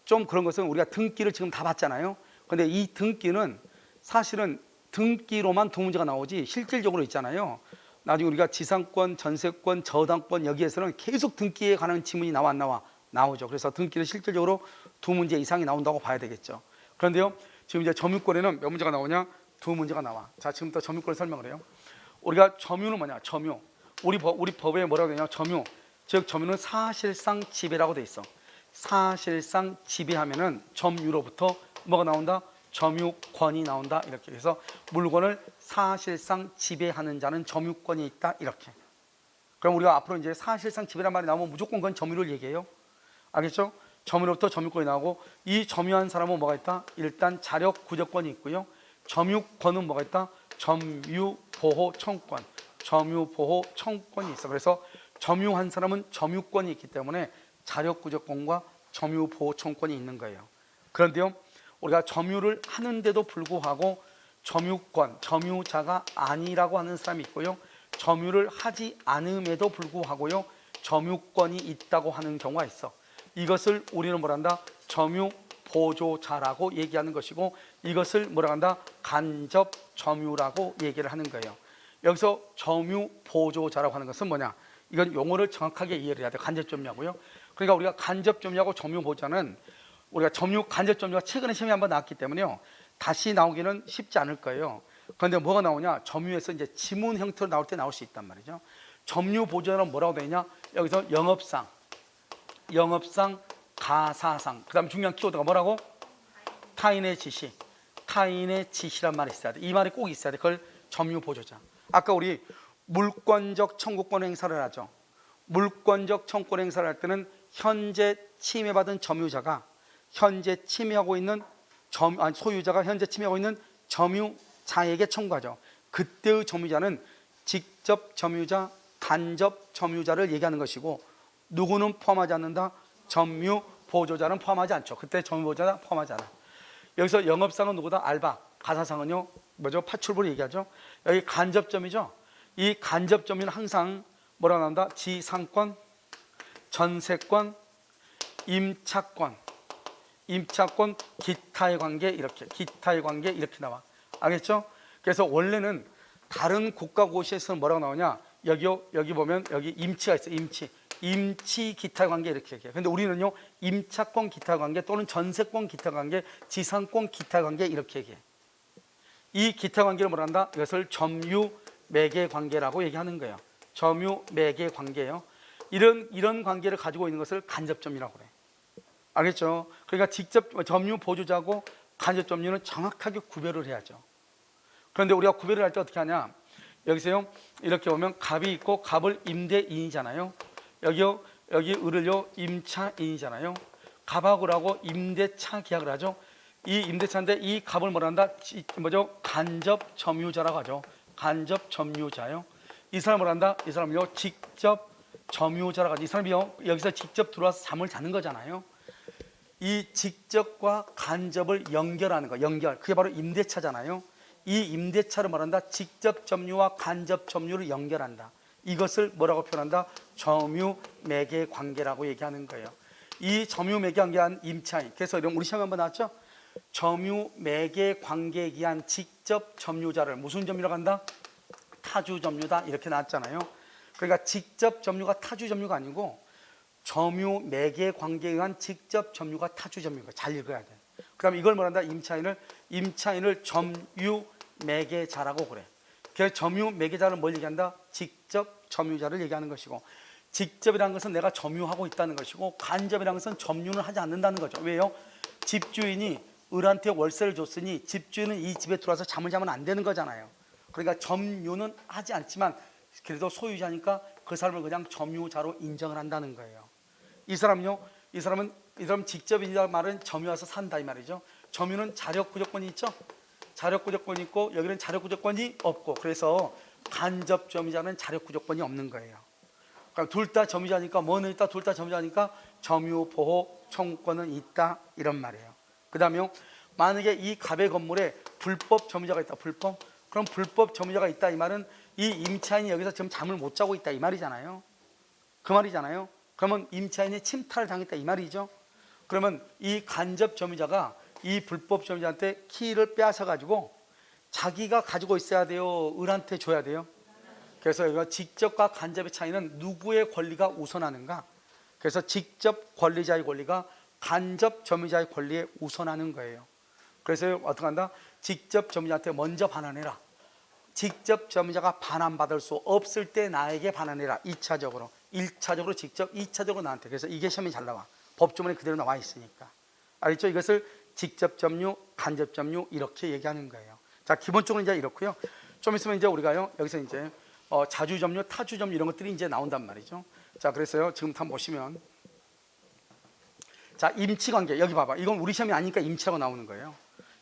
좀 그런 것은 우리가 등기를 지금 다 봤잖아요. 근데 이 등기는 사실은 등기로만 2문제가 나오지 실질적으로 있잖아요. 나중에 우리가 지상권, 전세권, 저당권 여기에서는 계속 등기에 관한 지문이 나와 안 나와? 나오죠. 그래서 등기는 실질적으로 2문제 이상이 나온다고 봐야 되겠죠. 그런데요, 지금 이제 점유권에는 몇 문제가 나오냐? 2문제가 나와. 자, 지금부터 점유권을 설명을 해요. 우리가 점유는 뭐냐? 점유. 우리 법에 뭐라고 되냐? 점유. 즉 점유는 사실상 지배라고 돼 있어. 사실상 지배하면은 점유로부터 뭐가 나온다? 점유권이 나온다. 이렇게 해서 물건을 사실상 지배하는 자는 점유권이 있다. 이렇게. 그럼 우리가 앞으로 이제 사실상 지배란 말이 나오면 무조건 그건 점유를 얘기해요. 알겠죠? 점유로부터 점유권이 나오고 이 점유한 사람은 뭐가 있다? 일단 자력 구조권이 있고요. 점유권은 뭐가 있다? 점유보호 청권. 점유보호 청권이 있어. 그래서 점유한 사람은 점유권이 있기 때문에 자력 구조권과 점유보호 청권이 있는 거예요. 그런데요, 우리가 점유를 하는데도 불구하고 점유권, 점유자가 아니라고 하는 사람이 있고요. 점유를 하지 않음에도 불구하고요. 점유권이 있다고 하는 경우가 있어. 이것을 우리는 뭐라 한다? 점유보조자라고 얘기하는 것이고 이것을 뭐라 한다? 간접 점유라고 얘기를 하는 거예요. 여기서 점유보조자라고 하는 것은 뭐냐? 이건 용어를 정확하게 이해를 해야 돼요. 간접 점유하고요. 그러니까 우리가 간접 점유하고 점유보조자는 우리가 간접 점유가 최근에 시험에 한번 나왔기 때문에요. 다시 나오기는 쉽지 않을 거예요. 그런데 뭐가 나오냐? 점유에서 이제 지문 형태로 나올 때 나올 수 있단 말이죠. 점유보조자는 뭐라고 되냐? 여기서 영업상, 가사상, 그 다음에 중요한 키워드가 뭐라고? 타인의 지시, 타인의 지시란 말이 있어야 돼. 이 말이 꼭 있어야 돼. 그걸 점유보조자. 아까 우리 물권적 청구권 행사를 하죠. 물권적 청구권 행사를 할 때는 현재 침해받은 점유자가 현재 침해하고 있는 소유자가 현재 침해하고 있는 점유자에게 청구하죠. 그때의 점유자는 직접 점유자, 간접 점유자를 얘기하는 것이고 누구는 포함하지 않는다? 점유 보조자는 포함하지 않죠. 그때 점유 보조자 포함하지 않아. 여기서 영업상은 누구다? 알바. 가사상은요 뭐죠? 파출부를 얘기하죠. 여기 간접점이죠. 이 간접점은 항상 뭐라 나온다? 지상권, 전세권, 임차권, 기타의 관계 이렇게, 기타의 관계 이렇게 나와. 알겠죠? 그래서 원래는 다른 국가고시에서는 뭐라고 나오냐? 여기 보면 여기 임치가 있어. 임치 기타의 관계 이렇게 얘기해요. 근데 우리는요 임차권 기타의 관계 또는 전세권 기타의 관계, 지상권 기타의 관계 이렇게 얘기해. 이 기타 관계를 뭐라 한다? 이것을 점유 매개 관계라고 얘기하는 거예요. 점유 매개 관계예요. 이런 관계를 가지고 있는 것을 간접점유라고 그래. 알겠죠? 그러니까 직접 점유 보조자고 간접 점유는 정확하게 구별을 해야죠. 그런데 우리가 구별을 할 때 어떻게 하냐? 여기서요 이렇게 보면 갑이 있고 갑을 임대인이잖아요. 여기 을을요 임차인이잖아요. 갑하고라고 임대차 계약을 하죠. 이 임대차인데 이 갑을 뭐라 한다? 뭐죠? 간접 점유자라고 하죠. 간접 점유자요. 이 사람을 뭐라 한다? 이 사람은요 직접 점유자라고 하죠. 이 사람이요 여기서 직접 들어와서 잠을 자는 거잖아요. 이 직접과 간접을 연결하는 거, 그게 바로 임대차잖아요. 이 임대차를 말한다. 직접 점유와 간접 점유를 연결한다. 이것을 뭐라고 표현한다? 점유 매개 관계라고 얘기하는 거예요. 이 점유 매개 관계한 임차인. 그래서 이런 우리 시험에 한번 나왔죠? 점유 매개 관계에 기한 직접 점유자를 무슨 점유라고 한다? 타주 점유다 이렇게 나왔잖아요. 그러니까 직접 점유가 타주 점유가 아니고 점유 매개 관계에 의한 직접 점유가 타주 점유가 잘 읽어야 돼. 그다음에 이걸 뭐란다? 임차인을 점유 매개자라고 그래. 그래서 점유 매개자를 뭘 얘기한다? 직접 점유자를 얘기하는 것이고, 직접이라는 것은 내가 점유하고 있다는 것이고, 간접이라는 것은 점유는 하지 않는다는 거죠. 왜요? 집주인이 을한테 월세를 줬으니 집주인은 이 집에 들어와서 잠을 자면 안 되는 거잖아요. 그러니까 점유는 하지 않지만 그래도 소유자니까 그 사람을 그냥 점유자로 인정을 한다는 거예요. 이 사람은 직접이라는 말은 점유와서 산다 이 말이죠. 점유는 자력 구조권이 있죠. 자력 구조권이 있고 여기는 자력 구조권이 없고, 그래서 간접 점유자는 자력 구조권이 없는 거예요. 그러니까 둘 다 점유자니까 뭐는 있다? 둘 다 점유자니까 점유 보호 청구권은 있다 이런 말이에요. 그 다음에 만약에 이 갑의 건물에 불법 점유자가 있다. 그럼 불법 점유자가 있다 이 말은 이 임차인이 여기서 지금 잠을 못 자고 있다 이 말이잖아요. 그 말이잖아요. 그러면 임차인이 침탈을 당했다 이 말이죠. 그러면 이 간접 점유자가 이 불법 점유자한테 키를 빼앗아 가지고 자기가 가지고 있어야 돼요? 을한테 줘야 돼요? 그래서 여기가 직접과 간접의 차이는 누구의 권리가 우선하는가? 그래서 직접 권리자의 권리가 간접 점유자의 권리에 우선하는 거예요. 그래서 어떻게 한다? 직접 점유자한테 먼저 반환해라. 직접 점유자가 반환받을 수 없을 때 나에게 반환해라. 2차적으로. 1차적으로 직접, 2차적으로 나한테. 그래서 이게 시험이 잘 나와. 법조문에 그대로 나와 있으니까. 알겠죠? 이것을 직접 점유, 간접 점유 이렇게 얘기하는 거예요. 자, 기본적으로 이제 이렇고요. 좀 있으면 이제 우리가요, 여기서 이제 자주 점유, 타주 점유 이런 것들이 이제 나온단 말이죠. 자, 그래서요, 지금 다 보시면. 자, 임치 관계. 여기 봐봐. 이건 우리 시험이 아니니까 임치라고 나오는 거예요.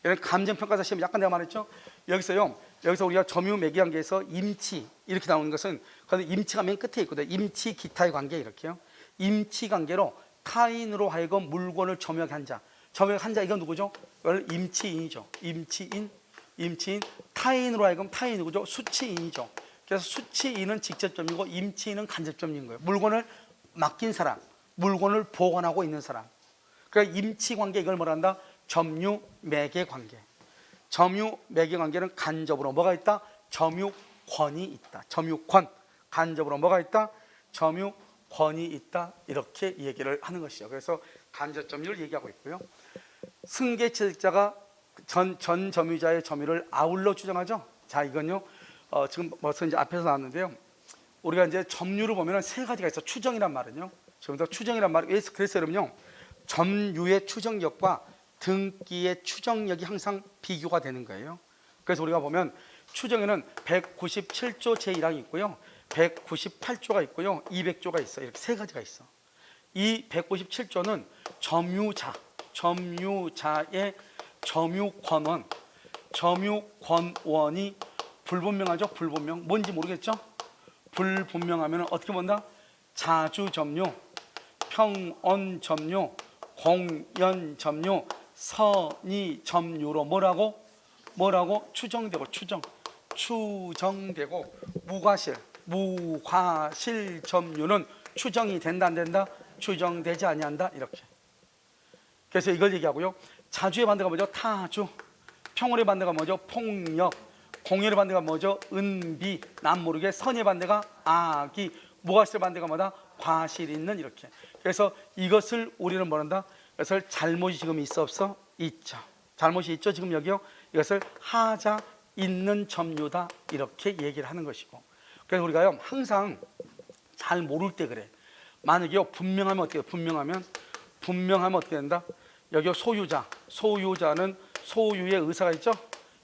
이런 감정평가사 시험 약간 내가 말했죠? 여기서 우리가 점유 매개 관계에서 임치 이렇게 나오는 것은, 그런데 임치가 맨 끝에 있거든. 임치 기타의 관계 이렇게요. 임치 관계로 타인으로 하여금 물건을 점유하게 한 자. 점유하게 한 자, 이건 누구죠? 이걸 임치인이죠. 임치인. 타인으로 하여금 타인 누구죠? 수치인이죠. 그래서 수치인은 직접 점유고 임치인은 간접 점유인 거예요. 물건을 맡긴 사람, 물건을 보관하고 있는 사람. 그러니까 임치 관계, 이걸 뭐라 한다? 점유 매개 관계. 점유 매개 관계는 간접으로 뭐가 있다? 점유권이 있다. 점유권. 간접으로 뭐가 있다? 점유권이 있다. 이렇게 얘기를 하는 것이죠. 그래서 간접 점유를 얘기하고 있고요. 승계취득자가 전 점유자의 점유를 아울러 주장하죠. 자, 이건요. 지금 벌써 이제 앞에서 나왔는데요. 우리가 이제 점유를 보면은 세 가지가 있어. 추정이란 말은요. 지금부터 추정이란 말. 그래서 여러분요. 점유의 추정력과 등기의 추정력이 항상 비교가 되는 거예요. 그래서 우리가 보면 추정에는 197조 제1항이 있고요. 198조가 있고요. 200조가 있어요. 이렇게 세 가지가 있어. 이 197조는 점유자의 점유권원이 불분명하죠. 불분명. 뭔지 모르겠죠. 불분명하면 어떻게 본다? 자주 점유, 평온 점유, 공연 점유, 선이 점유로 뭐라고 추정되고 추정되고 무과실 점유는 추정이 된다 안 된다? 추정되지 아니한다 이렇게. 그래서 이걸 얘기하고요. 자주의 반대가 뭐죠? 타주. 평온의 반대가 뭐죠? 폭력. 공연의 반대가 뭐죠? 은비. 남 모르게. 선의 반대가 악이. 무과실의 반대가 뭐다? 과실 있는 이렇게. 그래서 이것을 우리는 뭐란다? 이것을 잘못이 지금 있어 없어? 있죠. 잘못이 있죠 지금 여기요. 이것을 하자 있는 점유다 이렇게 얘기를 하는 것이고. 그래서 우리가요 항상 잘 모를 때 그래. 만약에요 분명하면 어떻게 돼요? 분명하면 어떻게 된다? 여기 소유자는 소유의 의사가 있죠.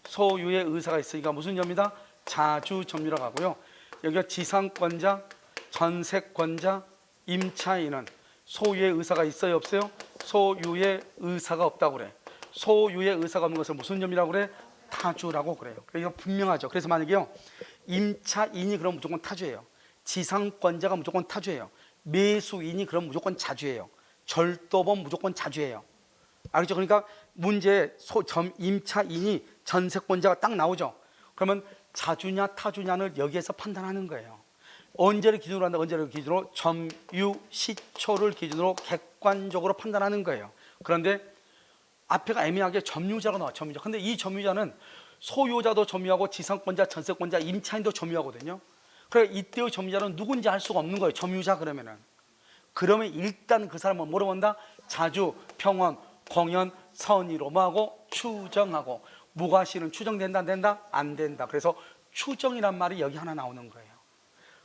소유의 의사가 있으니까 무슨 점이다? 자주 점유라고 하고요. 여기 지상권자, 전세권자, 임차인은 소유의 의사가 있어요 없어요? 소유의 의사가 없다고 그래. 소유의 의사가 없는 것을 무슨 점이라고 그래? 타주라고 그래요. 이거 분명하죠. 그래서 만약에요 임차인이 그럼 무조건 타주예요. 지상권자가 무조건 타주예요. 매수인이 그럼 무조건 자주예요. 절도범 무조건 자주예요. 알겠죠? 그러니까 문제에 임차인이 전세권자가 딱 나오죠. 그러면 자주냐 타주냐를 여기에서 판단하는 거예요. 언제를 기준으로 한다? 언제를 기준으로? 점유 시초를 기준으로 객관적으로 판단하는 거예요. 그런데 앞에가 애매하게 점유자가 나와. 점유자. 근데 이 점유자는 소유자도 점유하고 지상권자, 전세권자, 임차인도 점유하거든요. 그래 이때의 점유자는 누군지 알 수가 없는 거예요. 점유자 그러면 일단 그 사람은 뭐로 본다? 자주, 평온, 공연, 선의로 뭐하고? 추정하고. 무과실은 추정된다 안 된다? 안 된다. 그래서 추정이란 말이 여기 하나 나오는 거예요.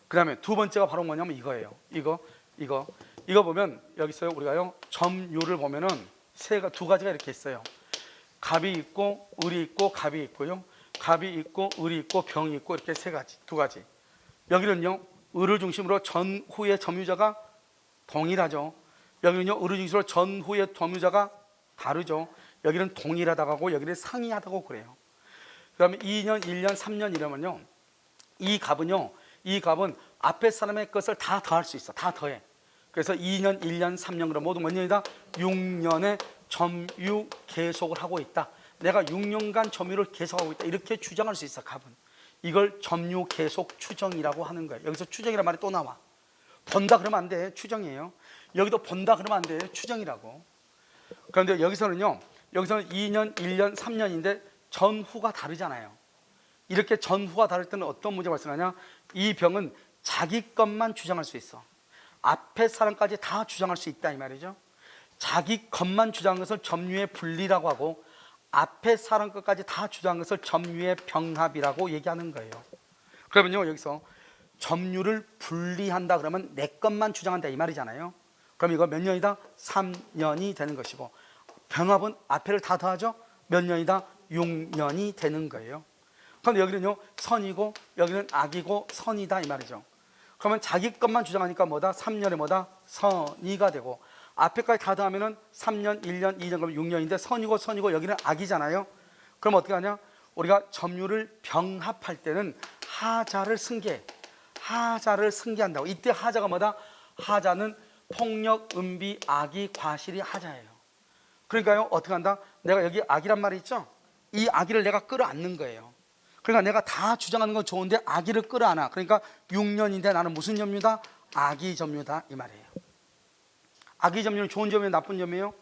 그 다음에 두 번째가 바로 뭐냐면 이거예요. 이거 보면 여기 있어요. 우리가요 점유를 보면은 두 가지가 이렇게 있어요. 갑이 있고 을이 있고 갑이 있고요. 갑이 있고 을이 있고 병이 있고 이렇게 두 가지. 여기는요 을을 중심으로 전후의 점유자가 동일하죠. 여기는요 을을 중심으로 전후의 점유자가 다르죠. 여기는 동일하다고 하고 여기는 상이하다고 그래요. 그 다음에 2년, 1년, 3년 이러면요 이 갑은 앞에 사람의 것을 다 더할 수 있어. 다 더해. 그래서 2년, 1년, 3년 그럼 모두 몇 년이다? 6년의 점유 계속을 하고 있다. 내가 6년간 점유를 계속하고 있다. 이렇게 주장할 수 있어 갑은. 이걸 점유 계속 추정이라고 하는 거예요. 여기서 추정이라는 말이 또 나와. 본다 그러면 안 돼. 추정이에요. 여기도 본다 그러면 안 돼. 추정이라고. 그런데 여기서는 2년, 1년, 3년인데 전후가 다르잖아요. 이렇게 전후가 다를 때는 어떤 문제가 발생하냐? 이 병은 자기 것만 주장할 수 있어. 앞에 사람까지 다 주장할 수 있다 이 말이죠. 자기 것만 주장한 것을 점유의 분리라고 하고 앞에 사람 것까지 다 주장한 것을 점유의 병합이라고 얘기하는 거예요. 그러면요 여기서 점유를 분리한다 그러면 내 것만 주장한다 이 말이잖아요. 그럼 이거 몇 년이다? 3년이 되는 것이고 병합은 앞에를 다 더하죠? 몇 년이다? 6년이 되는 거예요. 그런데 여기는요 선이고 여기는 악이고 선이다 이 말이죠. 그러면 자기 것만 주장하니까 뭐다? 3년에 뭐다? 선이가 되고 앞에까지 다 더하면은 3년, 1년, 2년 그러면 6년인데 선이고 여기는 악이잖아요. 그럼 어떻게 하냐? 우리가 점유를 병합할 때는 하자를 승계한다고. 이때 하자가 뭐다? 하자는 폭력, 은비, 악의, 과실이 하자예요. 그러니까요 어떻게 한다? 내가 여기 악이란 말이 있죠? 이 악의를 내가 끌어안는 거예요. 그러니까 내가 다 주장하는 건 좋은데 악의를 끌어안아. 그러니까 6년인데 나는 무슨 점유다? 악의 점유다 이 말이에요. 악의 점유는 좋은 점이에요? 나쁜 점이에요?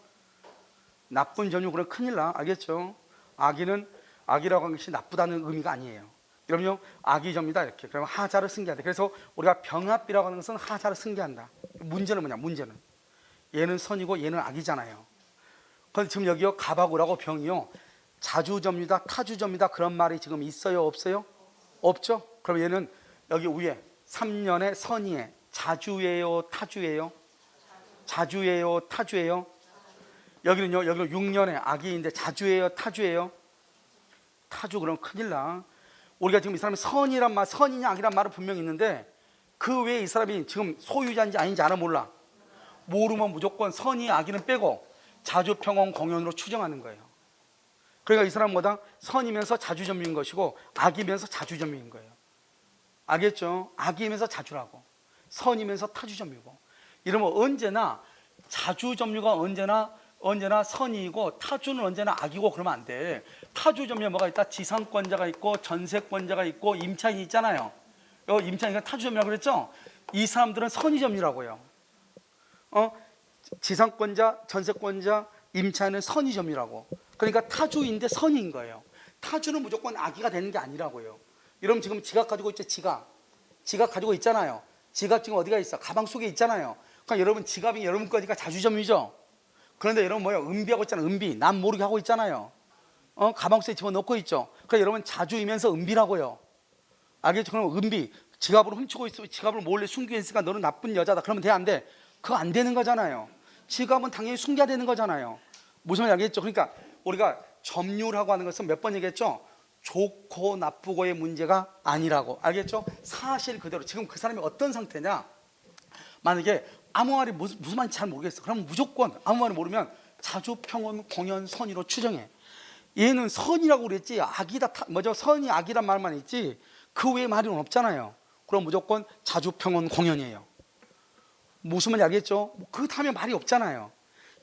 나쁜 점유 그럼 큰일 나. 알겠죠? 악이라고 하는 것이 나쁘다는 의미가 아니에요. 그럼요 악의 점유다 이렇게. 그러면 하자를 승계한다. 그래서 우리가 병합이라고 하는 것은 하자를 승계한다. 문제는 뭐냐? 문제는 얘는 선이고 얘는 악이잖아요. 그런데 지금 여기요 갑하고라고 병이요 자주점유다 타주점유다 그런 말이 지금 있어요 없어요? 없죠? 그럼 얘는 여기 위에 3년의 선이에 자주예요 타주예요? 자주예요 타주예요? 여기는 6년의 악의인데 자주예요 타주예요? 타주. 그러면 큰일 나. 우리가 지금 이 사람이 선이냐 악이란 말은 분명히 있는데 그 외에 이 사람이 지금 소유자인지 아닌지 알아 몰라. 모르면 무조건 선의 악의는 빼고 자주 평온 공연으로 추정하는 거예요. 그러니까 이 사람은 뭐다? 선이면서 자주점유인 것이고 악이면서 자주점유인 거예요. 알겠죠? 악이면서 자주라고 선이면서 타주점유고. 이러면 언제나 자주 점유가 언제나 선이고 타주는 언제나 악이고 그러면 안 돼. 타주 점유에 뭐가 있다? 지상권자가 있고 전세권자가 있고 임차인이 있잖아요. 임차인이 타주 점유라고 그랬죠? 이 사람들은 선의 점유라고요. 지상권자, 전세권자, 임차인은 선의 점유라고. 그러니까 타주인데 선인 거예요. 타주는 무조건 악의가 되는 게 아니라고요. 여러분 지금 지갑 가지고 있죠? 지갑 가지고 있잖아요. 지갑 지금 어디가 있어? 가방 속에 있잖아요. 그러니까 여러분 지갑이 여러분 거니까 자주 점유죠. 그런데 여러분 뭐예요? 은비하고 있잖아요. 은비. 남 모르게 하고 있잖아요. 가방 속에 집어넣고 있죠. 그러니까 여러분 자주이면서 은비라고요. 알겠죠? 그럼 은비. 지갑을 훔치고 있어. 지갑을 몰래 숨기고 있으니까 너는 나쁜 여자다. 그러면 돼? 안 돼? 그거 안 되는 거잖아요. 지갑은 당연히 숨겨야 되는 거잖아요. 무슨 말인지 알겠죠? 그러니까 우리가 점유라고 하는 것은 몇 번 얘기했죠? 좋고 나쁘고의 문제가 아니라고. 알겠죠? 사실 그대로 지금 그 사람이 어떤 상태냐? 만약에 아무 말이 무슨 말인지 잘 모르겠어. 그럼 무조건 아무 말을 모르면 자주, 평온, 공연, 선의로 추정해. 얘는 선이라고 그랬지 악이다, 선이 악이란 말만 있지 그 외에 말은 없잖아요. 그럼 무조건 자주, 평온, 공연이에요. 무슨 말인지 알겠죠? 그 다음에 말이 없잖아요.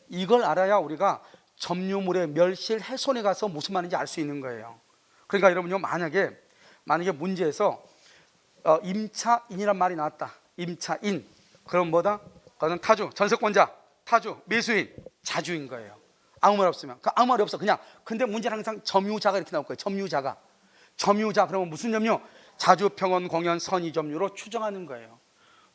이걸 알아야 우리가 점유물의 멸실, 훼손에 가서 무슨 말인지 알 수 있는 거예요. 그러니까 여러분요, 만약에 문제에서 임차인이란 말이 나왔다. 임차인. 그럼 뭐다? 그건 타주, 전세권자, 타주, 매수인, 자주인 거예요. 아무 말 없으면. 아무 말이 없어. 그냥. 근데 문제는 항상 점유자가 이렇게 나올 거예요. 점유자. 그러면 무슨 점유? 자주, 평온, 공연, 선의 점유로 추정하는 거예요.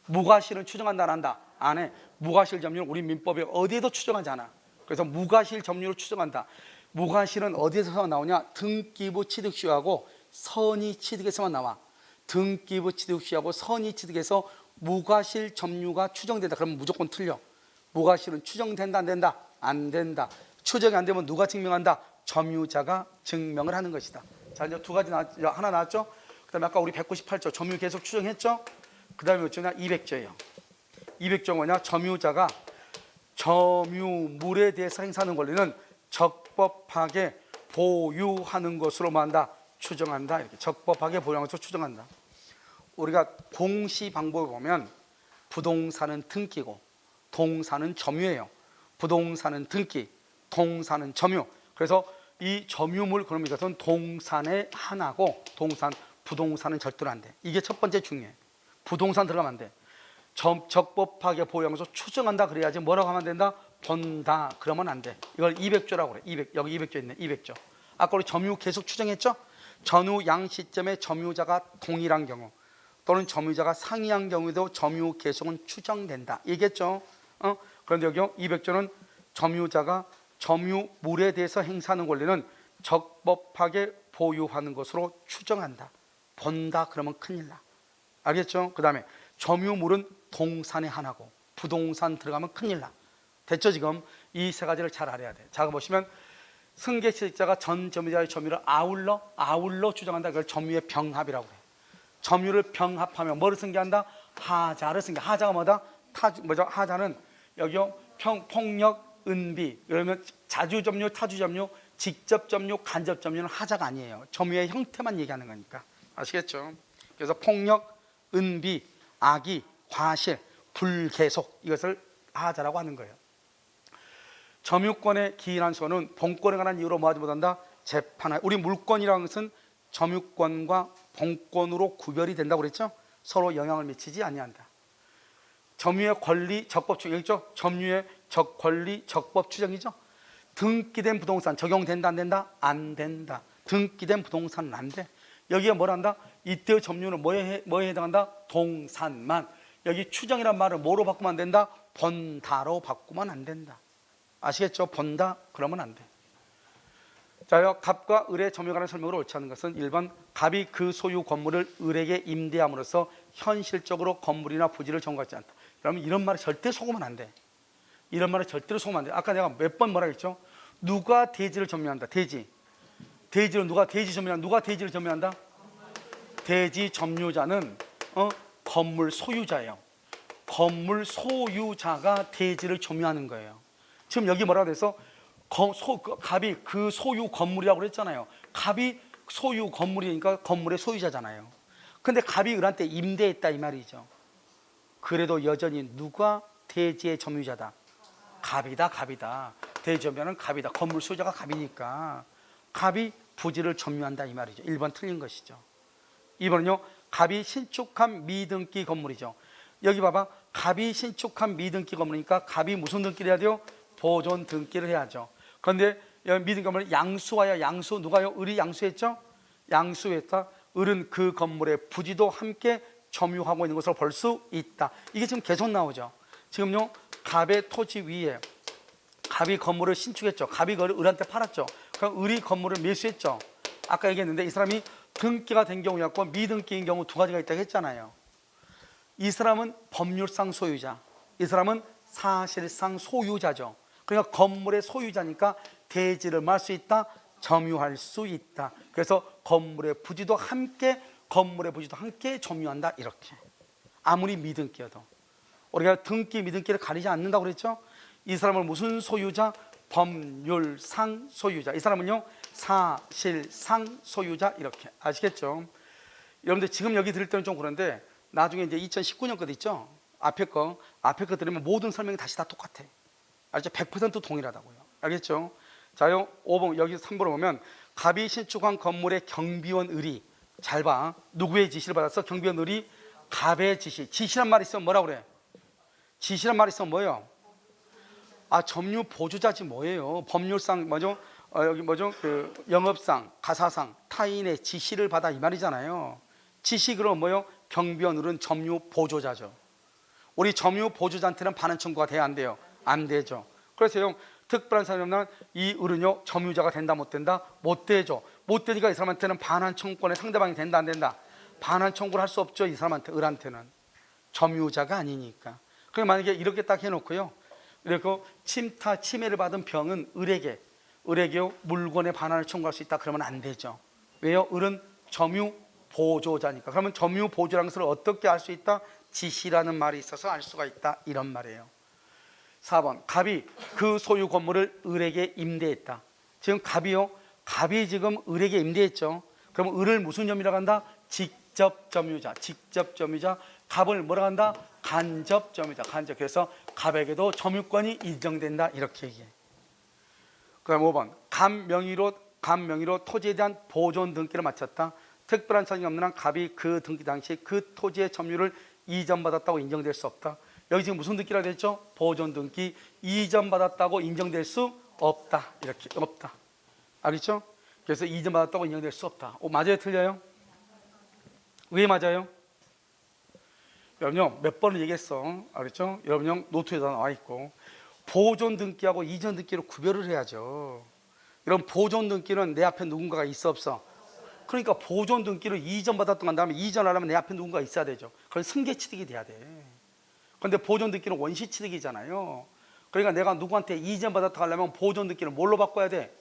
무과실은 추정한다 안 한다? 안 해. 무과실 점유는 우리 민법에 어디에도 추정하지 않아. 그래서 무과실 점유로 추정한다. 무과실은 어디에서 나오냐? 등기부 취득시효하고 선의 취득에서만 나와. 등기부 취득시효하고 선의 취득에서 무과실 점유가 추정된다. 그러면 무조건 틀려. 무과실은 추정된다 안 된다? 안 된다. 추정이 안 되면 누가 증명한다? 점유자가 증명을 하는 것이다. 자, 이제 두 가지 하나 나왔죠? 그 다음에 아까 우리 198조 점유 계속 추정했죠? 그 다음에 어쩌냐? 200조예요. 200조가 뭐냐? 점유자가 점유물에 대해서 행사하는 권리는 적법하게 보유하는 것으로 만다 추정한다. 이렇게 적법하게 보유하는 것으로 추정한다. 우리가 공시 방법을 보면 부동산은 등기고 동산은 점유예요. 부동산은 등기, 동산은 점유. 그래서 이 점유물 그럼 이것은 동산의 하나고 부동산은 절대로 안 돼. 이게 첫 번째 중요해. 부동산 들어가면 안 돼. 적법하게 보유하면서 추정한다 그래야지. 뭐라고 하면 된다? 본다 그러면 안 돼. 이걸 200조라고 그래. 여기 200조 있네. 200조. 아까 우리 점유 계속 추정했죠? 전후 양 시점에 점유자가 동일한 경우 또는 점유자가 상이한 경우에도 점유 계속은 추정된다. 얘기했죠? 그런데 여기 200조는 점유자가 점유물에 대해서 행사하는 권리는 적법하게 보유하는 것으로 추정한다. 본다 그러면 큰일 나. 알겠죠? 그 다음에 점유물은 동산의 하나고 부동산 들어가면 큰일 나. 됐죠? 지금 이 세 가지를 잘 알아야 돼. 자, 보시면 승계취득자가 전 점유자의 점유를 아울러 추정한다. 그걸 점유의 병합이라고 해. 점유를 병합하면 뭐를 승계한다? 하자를 승계. 하자가 뭐다? 하자는 여기요 폭력, 은비. 그러면 자주 점유, 타주 점유, 직접 점유, 간접 점유는 하자가 아니에요. 점유의 형태만 얘기하는 거니까. 아시겠죠? 그래서 폭력, 은비, 악의, 과실, 불계속 이것을 하자라고 하는 거예요. 점유권의 기인한 소는 본권에 관한 이유로 뭐하지 못한다? 재판하여. 우리 물권이라는 것은 점유권과 본권으로 구별이 된다고 그랬죠? 서로 영향을 미치지 아니한다. 점유의 권리, 적법 추정이죠? 점유의 권리, 적법 추정이죠? 등기된 부동산 적용된다 안 된다? 안 된다. 등기된 부동산은 안 돼. 여기에 뭘 한다? 이때의 점유는 뭐에 해당한다? 동산만. 여기 추정이란 말을 뭐로 바꾸면 안 된다? 본다로 바꾸면 안 된다. 아시겠죠? 본다 그러면 안 돼. 자요, 갑과 을의 점유에 관한 설명으로 옳지 않은 것은 1번 갑이 그 소유 건물을 을에게 임대함으로써 현실적으로 건물이나 부지를 점거하지 않다. 그러면 이런 말에 절대 속으면 안 돼. 이런 말에 절대로 속으면 안 돼. 아까 내가 몇 번 뭐라 했죠? 누가 대지를 점유한다. 대지를 누가 대지를 점유한다? 대지 점유자는 건물 소유자예요. 건물 소유자가 대지를 점유하는 거예요. 지금 여기 뭐라고 돼서 갑이 그 소유 건물이라고 그랬잖아요. 갑이 소유 건물이니까 건물의 소유자잖아요. 근데 갑이 을한테 임대했다 이 말이죠. 그래도 여전히 누가 대지의 점유자다? 갑이다. 대점유는 갑이다. 건물 소유자가 갑이니까 갑이 부지를 점유한다 이 말이죠. 1번 틀린 것이죠. 2번은요. 갑이 신축한 미등기 건물이죠. 여기 봐봐. 갑이 신축한 미등기 건물이니까 갑이 무슨 등기를 해야 돼요? 보존 등기를 해야죠. 그런데 미등기 건물은 양수와요. 양수 누가요? 을이 양수했죠? 양수했다. 을은 그 건물의 부지도 함께 점유하고 있는 것으로 볼 수 있다. 이게 지금 계속 나오죠. 지금요. 갑의 토지 위에 갑이 건물을 신축했죠. 갑이 그걸 을한테 팔았죠. 그럼 을이 건물을 매수했죠. 아까 얘기했는데 이 사람이 등기가 된 경우였고 미등기인 경우 두 가지가 있다고 했잖아요. 이 사람은 법률상 소유자, 이 사람은 사실상 소유자죠. 그러니까 건물의 소유자니까 대지를 말 수 있다, 점유할 수 있다. 그래서 건물의 부지도 함께 점유한다 이렇게. 아무리 미등기여도 우리가 등기 미등기를 가리지 않는다고 그랬죠. 이 사람은 무슨 소유자? 법률상 소유자. 이 사람은요 사실상 소유자 이렇게. 아시겠죠? 여러분들 지금 여기 들을 때는 좀 그런데 나중에 이제 2019년 것 있죠. 앞에 거 들으면 모든 설명이 다시 다 똑같아. 알죠? 100% 동일하다고요. 알겠죠? 자요 5번 여기 3번을 보면 갑이 신축한 건물의 경비원 을이 잘 봐. 누구의 지시를 받았어? 경비원 을이 갑의 지시란 말이 있으면 뭐라 그래? 지시란 말이 있으면 뭐예요? 점유 보조자지 뭐예요? 법률상 뭐죠? 여기 뭐죠? 그 영업상, 가사상 타인의 지시를 받아 이 말이잖아요. 지시 그럼 뭐예요? 경비원 을은 점유 보조자죠. 우리 점유 보조자한테는 반환 청구가 돼야 안 돼요? 안 되죠. 그래서 특별한 사람은 이 을은요 점유자가 된다 못 된다? 못 되죠. 못 되니까 이 사람한테는 반환 청구권의 상대방이 된다 안 된다? 반환 청구를 할 수 없죠. 이 사람한테 을한테는 점유자가 아니니까. 그럼 만약에 이렇게 딱 해놓고요. 그리고 침해를 받은 병은 을에게 물건의 반환을 청구할 수 있다 그러면 안 되죠. 왜요? 을은 점유 보조자니까. 그러면 점유 보조라는 것을 어떻게 알 수 있다? 지시라는 말이 있어서 알 수가 있다 이런 말이에요. 4번 갑이 그 소유 건물을 을에게 임대했다. 지금 갑이 지금 을에게 임대했죠. 그러면 을을 무슨 점유라고 한다? 직접 점유자. 갑을 뭐라고 한다? 간접 점유자. 그래서 갑에게도 점유권이 인정된다 이렇게 얘기해. 그다음 5번 갑 명의로 토지에 대한 보존 등기를 마쳤다. 특별한 사정이 없는 한 갑이 그 등기 당시 그 토지의 점유를 이전받았다고 인정될 수 없다. 여기 지금 무슨 등기라고 했죠? 보존 등기. 이전받았다고 인정될 수 없다 이렇게. 없다. 알겠죠? 그래서 이전받았다고 인정될 수 없다. 맞아요? 틀려요? 왜 맞아요? 여러분 몇 번을 얘기했어. 알겠죠? 여러분 노트에다 나와 있고 보존 등기하고 이전 등기로 구별을 해야죠. 여러분 보존 등기는 내 앞에 누군가가 있어 없어? 그러니까 보존 등기를 이전받았던 한 다음에 이전하려면 내 앞에 누군가가 있어야 되죠. 그건 승계 취득이 돼야 돼. 그런데 보존 등기는 원시 취득이잖아요. 그러니까 내가 누구한테 이전받았다 하려면 보존 등기를 뭘로 바꿔야 돼?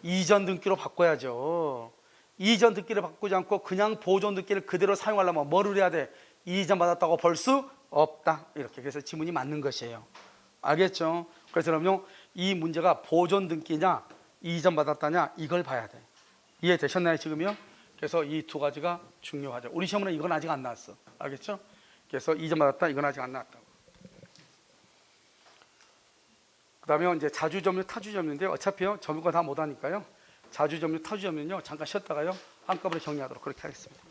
이전 등기로 바꿔야죠. 이전 등기를 바꾸지 않고 그냥 보존 등기를 그대로 사용하려면 뭐를 해야 돼? 이전받았다고 볼 수 없다 이렇게. 그래서 지문이 맞는 것이에요. 알겠죠? 그래서 그럼요 이 문제가 보존 등기냐 이전받았다냐 이걸 봐야 돼. 이해되셨나요 지금요? 그래서 이 두 가지가 중요하죠. 우리 시험은 이건 아직 안 나왔어. 알겠죠? 그래서 이전받았다 이건 아직 안 나왔다고. 그 다음에 이제 자주점유 타주점유인데 어차피요 점유가 다 못하니까요 자주점유 타주점유는요 잠깐 쉬었다가요 한꺼번에 정리하도록 그렇게 하겠습니다.